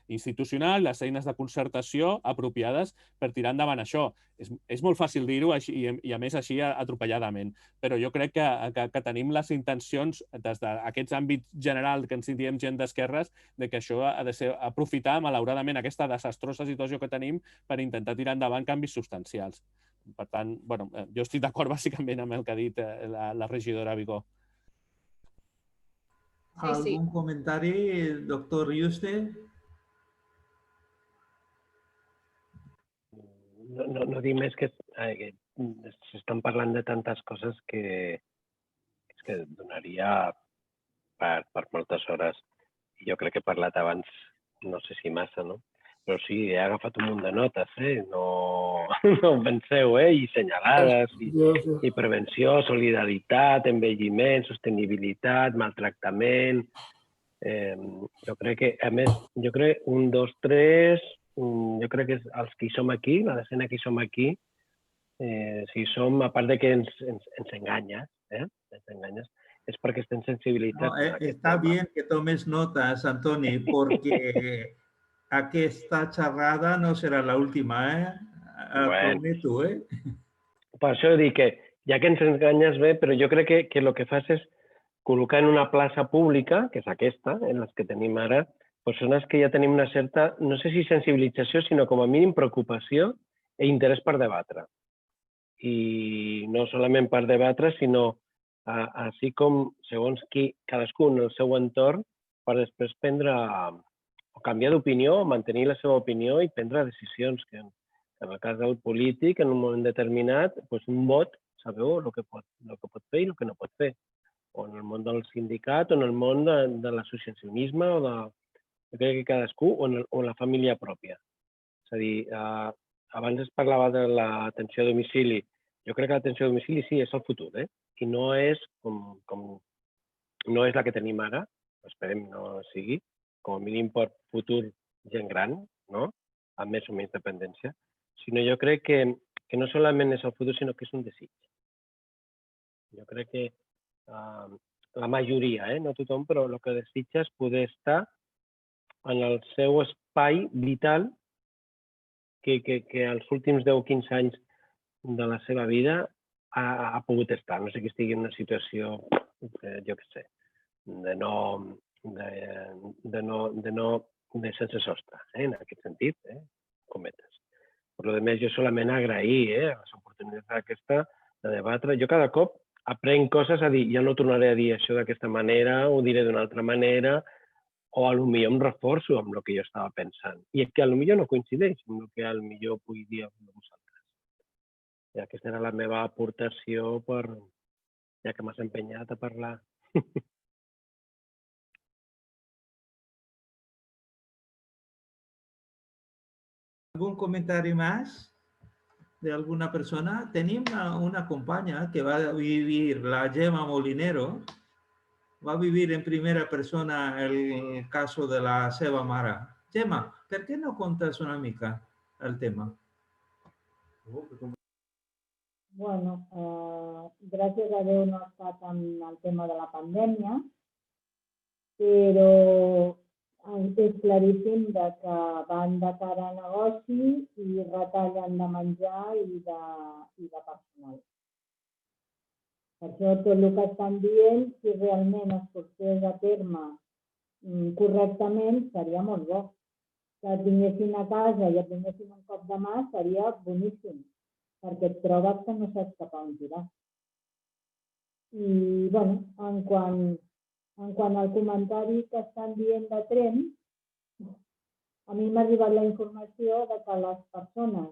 institucionals, les eines de concertació apropiades per tirar endavant això. És molt fàcil dir-ho i a més així atropelladament, però jo crec que tenim les intencions des d'aquests àmbits generals que ens diem gent d'esquerres de que això ha de ser aprofitar malauradament aquesta desastrosa situació que tenim per intentar tirar endavant canvis substancials. Per tant, bueno, jo estic d'acord bàsicament amb el que ha dit la regidora Vigó. ¿Algún comentario, doctor Yuste? No dic més que s'estan parlant de tantes coses que donaria per moltes hores. Jo crec que he parlat abans, no sé si massa, no? Però sí, he agafat un munt de notes, no penseu, i senyalades, i prevenció, solidaritat, envelliment, sostenibilitat, maltractament. Jo crec que, a més, jo crec 1, 2, 3... Jo crec que els que hi som aquí, la decena que hi som aquí, si som, a part de que ens enganyes, es perquè estem sensibilitzats. No, está bien que tomes notas, Antoni, porque aquesta xerrada no serà l'última, prometo, Per això dic que, ja que ens enganyes bé, però jo crec que el que fas és col·locar en una plaça pública, que és aquesta, en les que tenim ara, persones que ja tenim una certa, no sé si sensibilització, sinó com a mínim preocupació i interès per debatre. I no solament per debatre, sinó així com, segons qui, cadascú en el seu entorn, per després prendre o canviar d'opinió, mantenir la seva opinió i prendre decisions, que en el cas del polític, en un moment determinat, un vot, sabeu el que pot fer i el que no pot fer. o en el món del sindicat, o en el món de l'associacionisme, o de... Jo crec que cadascú, o en la família pròpia. És a dir, abans es parlava de l'atenció a domicili. Jo crec que l'atenció a domicili sí, és el futur, i no és no és la que tenim ara, esperem no sigui, com a mínim per futur gent gran, no? Amb més o menys dependència, sinó jo crec que no solament és el futur, sinó que és un desig. Jo crec que la majoria, no tothom, però el que desitja és poder estar en el seu espai vital que els últims 10 o 15 anys de la seva vida ha pogut estar. No sé que estigui en una situació, jo què sé, de sense sostre, en aquest sentit, cometes. Per lo demés, jo solament agrair les oportunitats d'aquesta de debatre. Jo cada cop aprenc coses a dir, ja no tornaré a dir això d'aquesta manera, ho diré d'una altra manera, o potser em reforço amb el que jo estava pensant. I que potser no coincideix amb el que potser vull dir a vosaltres. I aquesta era la meva aportació, ja que m'has empenyat a parlar. ¿Algún comentario más de alguna persona? Tenemos una compañera que va a vivir, la Gemma Molinero, va a vivir en primera persona el caso de la seva mare. Gemma, ¿por qué no contas una mica el tema? Bueno, gràcies a Déu no ha estat en el tema de la pandèmia, però és claríssim que van de cara a negoci i retallen de menjar i de personal. Per això tot el que estan dient, si realment es portés a terme correctament, seria molt bo. Que et vinguessin a casa i et vinguessin un cop de mà seria boníssim, perquè et trobes que no saps cap a on tirar. I, bueno, en quant al comentari que estan dient de tren, a mi m'ha arribat la informació de que les persones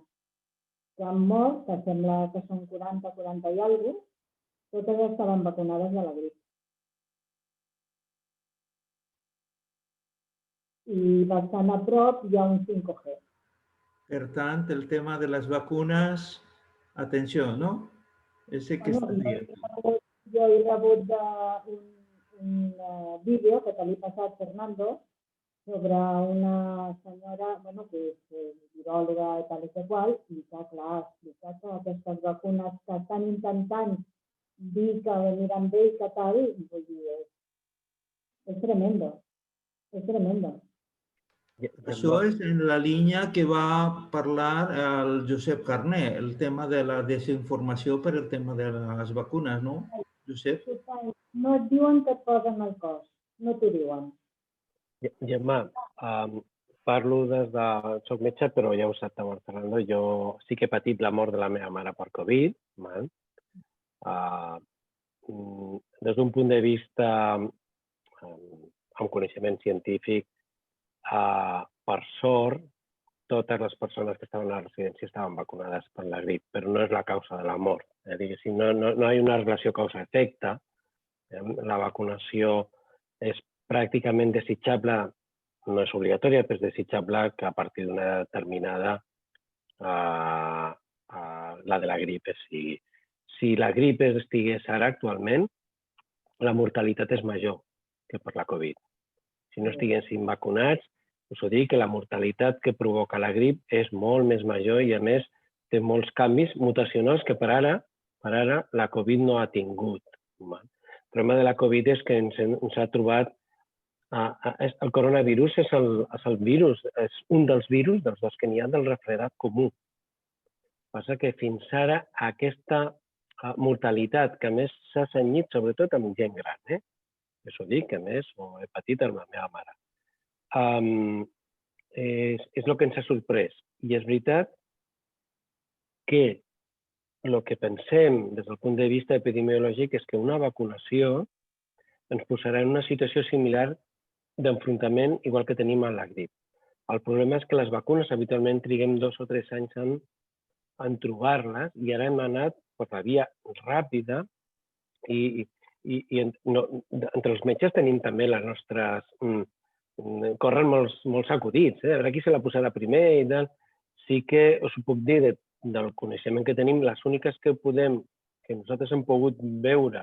que han mort, que sembla que són 40 i alguna cosa, totes estaven vacunades de la grip. I bastant a prop hi ha un 5G. Per tant, el tema de les vacunes, atenció, no? Ese que està dient. Jo he rebut un vídeo que te l'he passat, Fernando, sobre una senyora que és viròloga i tal i qual, i que, clar, explica que aquestes vacunes que estan intentant dir que aniran bé i que tal, vull dir, és tremendo, és tremendo. Això és en la línia que va parlar el Josep Carné, el tema de la desinformació per el tema de les vacunes, no, Josep? No et diuen que et posen el cos, no t'ho diuen. Gemma, parlo soc metge, però ja ho sap també el Fernando, jo sí que he patit la mort de la meva mare per Covid. Des d'un punt de vista amb coneixement científic, per sort, totes les persones que estaven a la residència estaven vacunades per la grip, però no és la causa de la mort. Diguéssim, no hi ha una relació causa-efecte. La vacunació és pràcticament desitjable, no és obligatòria, però és desitjable que a partir d'una determinada, la de la grip sigui. Si la grip estigués ara actualment, la mortalitat és major que per la Covid. Si no estiguessin vacunats, us ho dic, que la mortalitat que provoca la grip és molt més major i, a més, té molts canvis mutacionals que per ara la Covid no ha tingut. El problema de la Covid és que ens ha trobat... El coronavirus és el virus, és un dels virus, dels dos que n'hi ha, del refredat comú. Passa que fins ara aquesta mortalitat, que a més s'ha cenyit sobretot amb gent gran, això dic, que a més ho he patit amb la meva mare, és el que ens ha sorprès. I és veritat que el que pensem des del punt de vista epidemiològic és que una vacunació ens posarà en una situació similar d'enfrontament igual que tenim amb la grip. El problema és que les vacunes habitualment triguem 2 o 3 anys en trobar-les i ara hem anat per la via ràpida i I entre els metges tenim també les nostres... Corren molts acudits, a veure qui se la posarà primer i tal. Sí que us ho puc dir del coneixement que tenim, les úniques que nosaltres hem pogut veure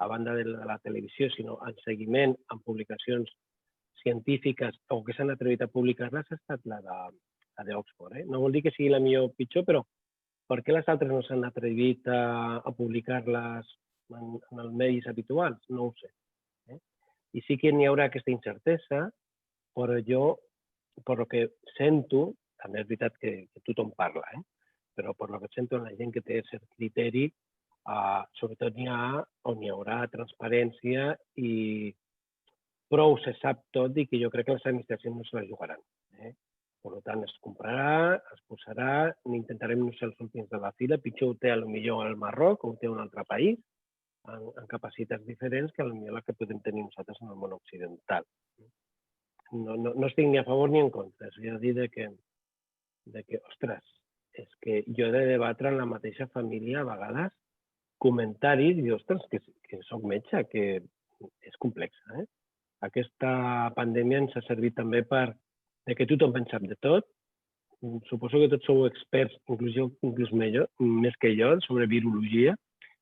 a banda de la televisió, sinó en seguiment, en publicacions científiques o que s'han atrevit a publicar-les, ha estat la d'Oxford. No vol dir que sigui la millor o pitjor, però per què les altres no s'han atrevit a publicar-les en els medis habituals? No ho sé. I sí que n'hi haurà aquesta incertesa, però jo, per el que sento, també és veritat que tothom parla, però per el que sento la gent que té cert criteri, sobretot n'hi haurà transparència i prou se sap tot i que jo crec que les administracions no se la jugaran. Per tant, es comprarà, es posarà, intentarem no ser els últims de la fila, pitjor ho té potser el Marroc o ho té un altre país, en capacitats diferents que potser la que podem tenir nosaltres en el món occidental. No estic ni a favor ni en contra. És a dir que, ostres, és que jo he de debatre en la mateixa família a vegades comentaris i, ostres, que soc metge, que és complexa. Aquesta pandèmia ens ha servit també que tothom en sap de tot. Suposo que tots sou experts, inclús més que jo, sobre virologia,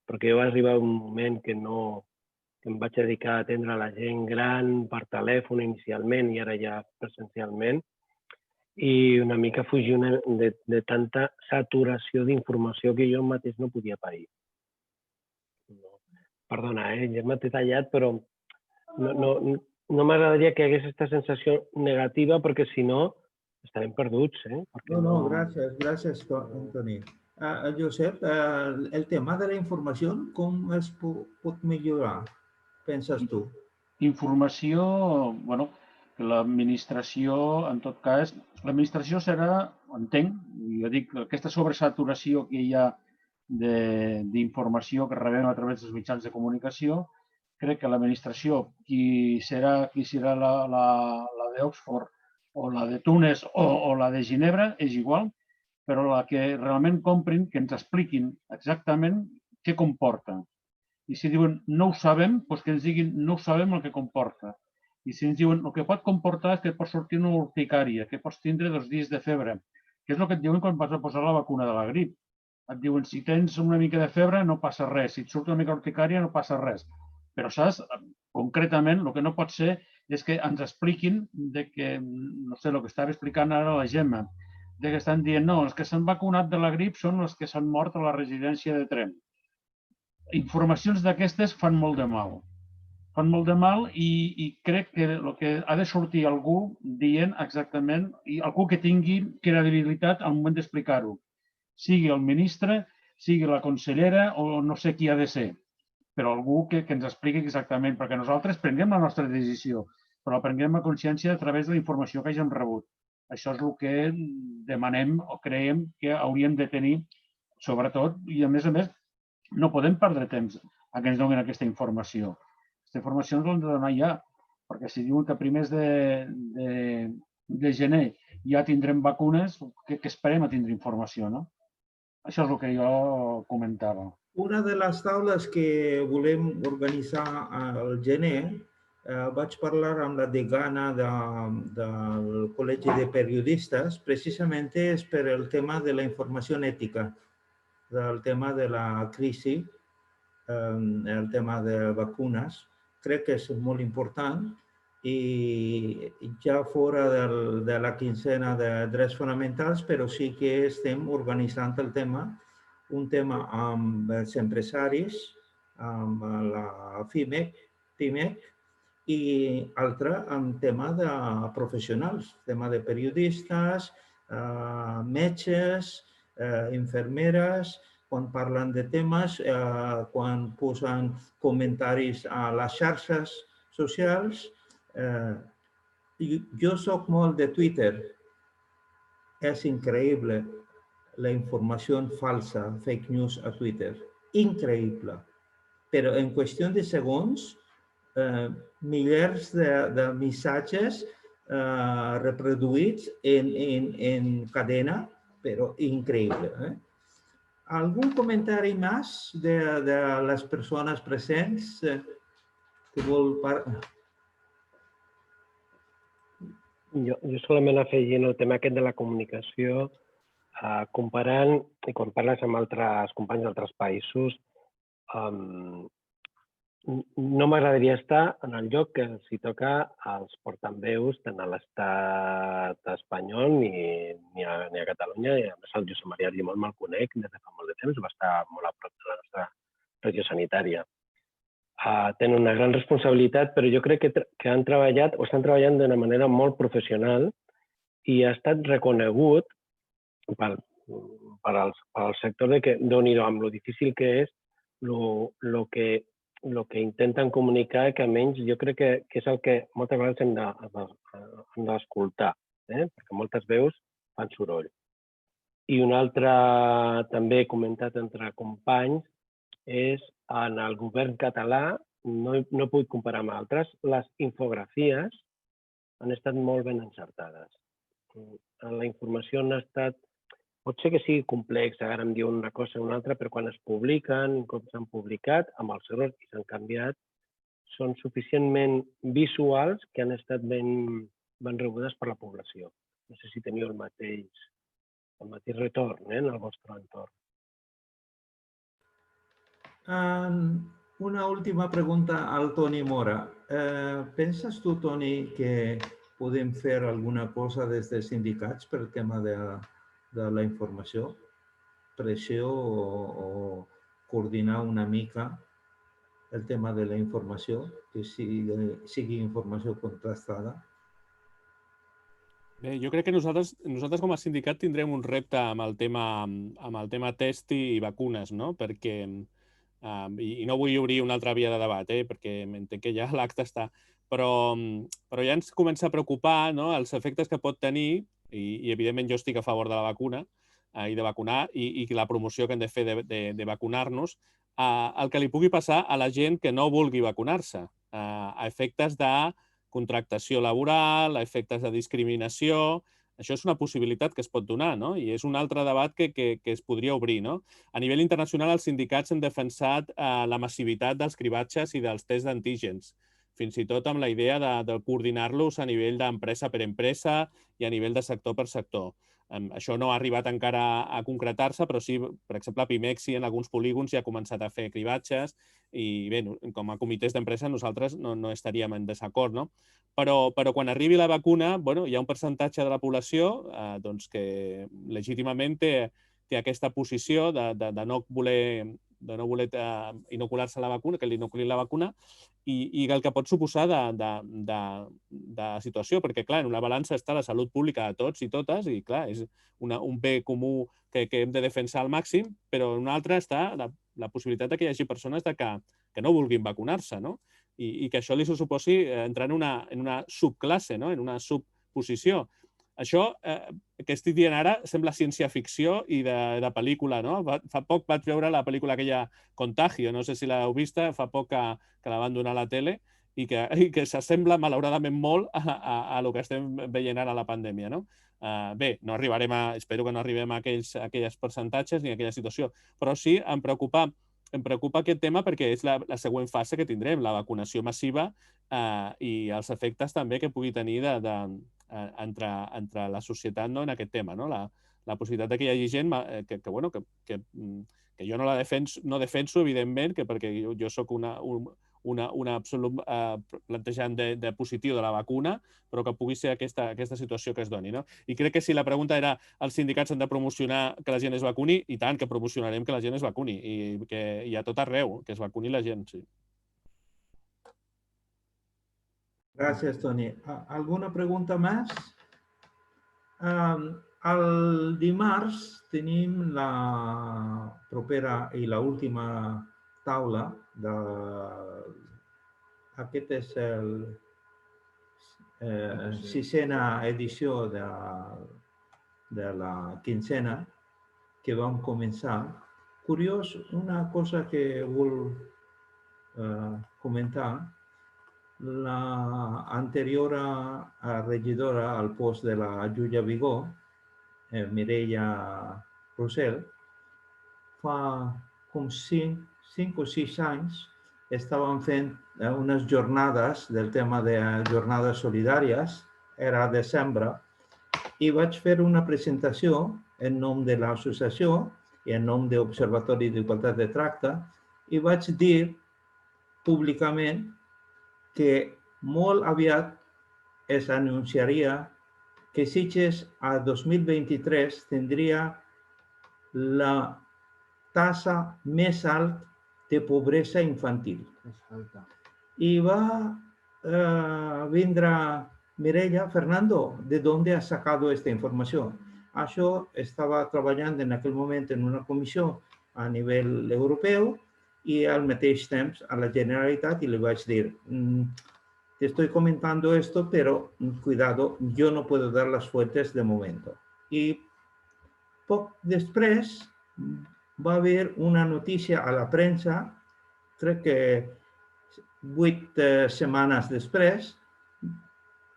perquè jo va arribar un moment que em vaig dedicar a atendre la gent gran per telèfon inicialment i ara ja presencialment, i una mica fugir de tanta saturació d'informació que jo mateix no podia pair. Perdona, ja m'he tallat, però no m'agradaria que hi hagués aquesta sensació negativa perquè si no estarem perduts. No, gràcies, Toni. Josep, el tema de la informació, com es pot millorar, penses tu? Informació, bueno, que l'administració, en tot cas, l'administració serà, entenc, jo dic, aquesta sobresaturació que hi ha d'informació que rebem a través dels mitjans de comunicació, crec que l'administració, qui serà la d'Oxford o la de Tunes o la de Ginebra, és igual, però la que realment comprin, que ens expliquin exactament què comporta. I si diuen no ho sabem, doncs que ens diguin no ho sabem el que comporta. I si ens diuen el que pot comportar és que pot sortir una urticària, que pots tindre 2 dies de febre, que és el que et diuen quan vas a posar la vacuna de la grip. Et diuen si tens una mica de febre no passa res, si et surt una mica urticària no passa res. Però saps, concretament, el que no pot ser és que ens expliquin que, no sé, el que estava explicant ara la Gemma, que estan dient, no, els que s'han vacunat de la grip són els que s'han mort a la residència de Tremp. Informacions d'aquestes fan molt de mal. Fan molt de mal i crec que el que ha de sortir algú dient exactament, i algú que tingui credibilitat al moment d'explicar-ho. Sigui el ministre, sigui la consellera o no sé qui ha de ser, però algú que ens expliqui exactament, perquè nosaltres prenguem la nostra decisió, però la prenguem a consciència a través de la informació que hàgim rebut. Això és el que demanem o creiem que hauríem de tenir, sobretot, i a més, no podem perdre temps a que ens donin aquesta informació. Aquesta informació ens l'hem de donar ja, perquè si diuen que a primers de gener ja tindrem vacunes, què esperem a tindre informació, no? Això és el que jo comentava. Una de les taules que volem organitzar al gener, vaig parlar amb la degana del Col·legi de Periodistes, precisament és per el tema de la informació ètica, del tema de la crisi, el tema de vacunes. Crec que és molt important i ja fora de la quincena de drets fonamentals, però sí que estem organitzant el tema, un tema amb els empresaris, amb la PIMEC, i altre amb tema de professionals, tema de periodistes, metges, infermeres, quan parlen de temes, quan posen comentaris a les xarxes socials. Jo soc molt de Twitter. És increïble la informació falsa, fake news a Twitter. Increïble. Però en qüestió de segons, milers de missatges reproduïts en cadena, però increïble. ¿Algún comentario más de las personas presentes? Jo solament afegint el tema aquest de la comunicació, comparant, i quan parles amb altres companys d'altres països, no m'agradaria estar en el lloc que s'hi toca als portaveus tant a l'estat espanyol ni a Catalunya. I a més el Josep Maria Argimon me'l conec des de fa molt de temps, va estar molt a prop de la nostra regió sanitària. Tenen una gran responsabilitat, però jo crec que han treballat o estan treballant d'una manera molt professional i ha estat reconegut pel sector de que, Déu-n'hi-do, amb lo difícil que és, el que intenten comunicar, que almenys jo crec que és el que moltes vegades hem d'escoltar, perquè moltes veus fan soroll. I un altre, també comentat entre companys, és en el govern català, no he pogut comparar amb altres, les infografies han estat molt ben encertades. La informació ha estat, pot ser que sigui complex, ara em diuen una cosa o una altra, però quan es publiquen, com s'han publicat, amb els errors que s'han canviat, són suficientment visuals que han estat ben rebudes per la població. No sé si teniu el mateix retorn en el vostre entorn. Una última pregunta al Toni Mora. Penses tu, Toni, que podem fer alguna cosa des dels sindicats per el tema de la informació? Pressió o coordinar una mica el tema de la informació, que sigui informació contrastada? Bé, jo crec que nosaltres com a sindicat tindrem un repte amb el tema test i vacunes, no? Perquè, i no vull obrir una altra via de debat, perquè entenc que ja l'acte està, però ja ens comença a preocupar, no?, els efectes que pot tenir, i evidentment jo estic a favor de la vacuna i de vacunar, i la promoció que hem de fer de vacunar-nos, el que li pugui passar a la gent que no vulgui vacunar-se, a efectes de contractació laboral, a efectes de discriminació. Això és una possibilitat que es pot donar, no? I és un altre debat que es podria obrir, no? A nivell internacional, els sindicats han defensat la massivitat dels cribatges i dels tests d'antígens, fins i tot amb la idea de coordinar-los a nivell d'empresa per empresa i a nivell de sector per sector. Això no ha arribat encara a concretar-se, però sí, per exemple, a Pimexi en alguns polígons ja ha començat a fer cribatges i, bé, com a comitès d'empresa nosaltres no estaríem en desacord, no? Però quan arribi la vacuna, hi ha un percentatge de la població que legítimament té aquesta posició de no voler inocular-se la vacuna, que li inoculin la vacuna, i el que pot suposar de situació, perquè, clar, en una balança està la salut pública de tots i totes, i, clar, és un bé comú que hem de defensar al màxim, però en una altra està la possibilitat que hi hagi persones que no vulguin vacunar-se, no? I que això li suposi entrar en una subclasse, no?, en una subposició. Això que estic dient ara sembla ciència-ficció i de pel·lícula, no? Fa poc vaig veure la pel·lícula aquella Contagio, no sé si l'heu vista, fa poc que la van donar a la tele, i que s'assembla malauradament molt a el que estem veient ara a la pandèmia, no? Bé, espero que no arribem a aquells percentatges ni a aquella situació, però sí em preocupa aquest tema perquè és la següent fase que tindrem, la vacunació massiva i els efectes també que pugui tenir entre la societat en aquest tema, no? La possibilitat que hi hagi gent que jo no defenso, evidentment, perquè jo soc un absolut plantejant de positiu de la vacuna, però que pugui ser aquesta situació que es doni, no? I crec que si la pregunta era els sindicats han de promocionar que la gent es vacuni, i tant que promocionarem que la gent es vacuni, i a tot arreu, que es vacuni la gent, sí. Gracias, Toni. ¿Alguna pregunta más? El dimarts tenim la propera i l'última taula aquest és la sisena edició de la quincena que vam començar. Curiós, una cosa que vull comentar, la anterior regidora al post de la Yuya Vigó, Mireia Rossell, fa com 5 o 6 anys estàvem fent unes jornades del tema de jornades solidàries, era a desembre, i vaig fer una presentació en nom de l'associació i en nom de l'Observatori d'Igualtat de Tracte i vaig dir públicament que molt aviat es anunciaria que Sitges a 2023 tindria la tasa més alta de pobresa infantil. I va vindre Mireia, Fernando, ¿de dónde has sacado esta información? Yo estaba trabajando en aquel momento en una comisión a nivel europeo y al mateix temps a la Generalitat y le vaig dir, te estoy comentando esto, pero cuidado, yo no puedo dar las fuentes de momento. Y poc després va haver una notícia a la premsa, crec que 8 setmanes després,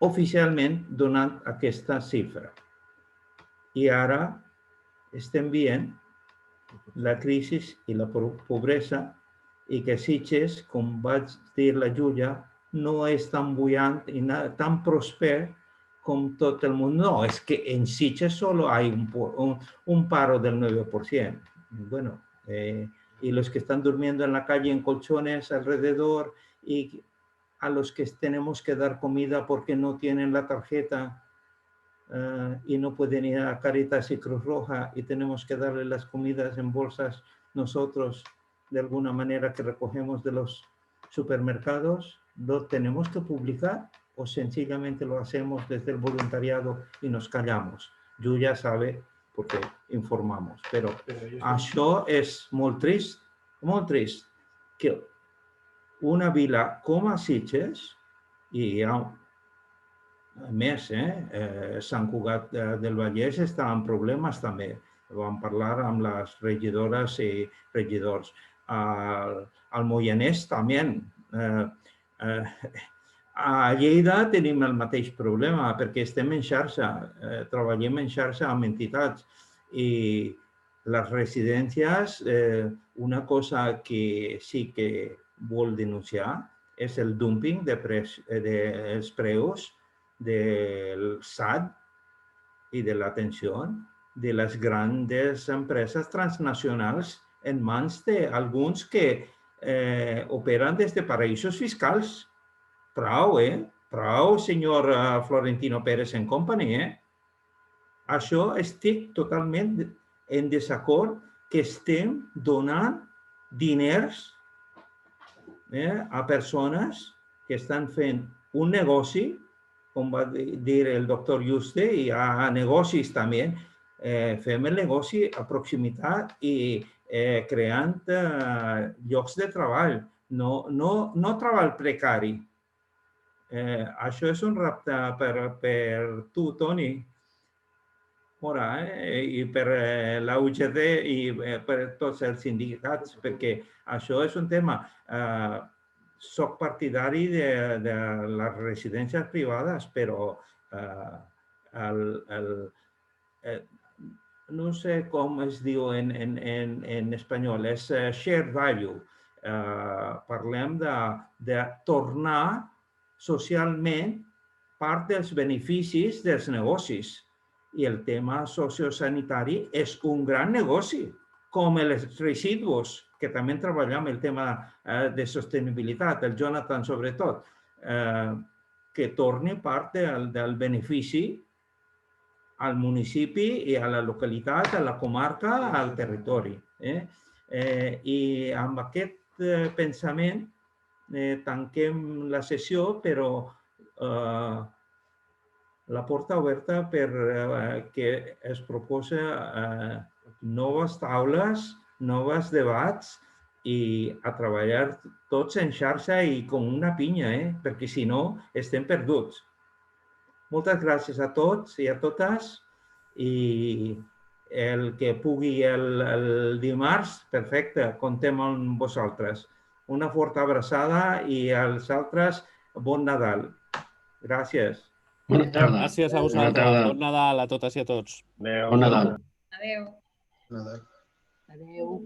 oficialment donant aquesta xifra. I ara estem veient la crisi i la pobresa i que Sitges, com vaig dir la Júlia, no és tan bullant i tan prosper com tot el món. No, es que en Sitges solo hay un paro del 9%. Bueno, y los que están durmiendo en la calle en colchones alrededor y a los que tenemos que dar comida porque no tienen la tarjeta y no pueden ir a Caritas y Cruz Roja y tenemos que darle las comidas en bolsas nosotros de alguna manera que recogemos de los supermercados, ¿lo tenemos que publicar o sencillamente lo hacemos desde el voluntariado y nos callamos? Julia sabe porque informamos, però això és molt trist que una vila com a Sitges, i a més, Sant Cugat del Vallès està en problemes també. Vam parlar amb les regidores i regidors. Al Moianès també. A Lleida tenim el mateix problema perquè estem en xarxa, treballem en xarxa amb entitats i les residències, una cosa que sí que vol denunciar és el dumping dels preus del SAT i de l'atenció de les grans empreses transnacionals en mans d'alguns que operen des de paraïsos fiscals. Prou, Prou, senyor Florentino Pérez and Company, Això estic totalment en desacord que estem donant diners a persones que estan fent un negoci, com va dir el doctor Juste, i a negocis també. Fem el negoci a proximitat i creant llocs de treball, no treball precari. Això és un repte per tu, Toni, i per la UGT i per tots els sindicats, perquè això és un tema. Soc partidari de les residències privades, però no sé com es diu en espanyol, és shared value. Parlem de tornar socialment part dels beneficis dels negocis. I el tema sociosanitari és un gran negoci, com els residus, que també treballem el tema de sostenibilitat, el Jonathan sobretot, que torni part del benefici al municipi i a la localitat, a la comarca, al territori. I amb aquest pensament tanquem la sessió, però la porta oberta perquè es proposa noves taules, nous debats i a treballar tots en xarxa i com una pinya, perquè si no estem perduts. Moltes gràcies a tots i a totes i el que pugui el dimarts, perfecte, comptem amb vosaltres. Una forta abraçada i als altres, bon Nadal. Gràcies. Bona tarda. Gràcies a vosaltres. Bon Nadal a totes i a tots. Bon Nadal. Adéu. Nadal. Adéu.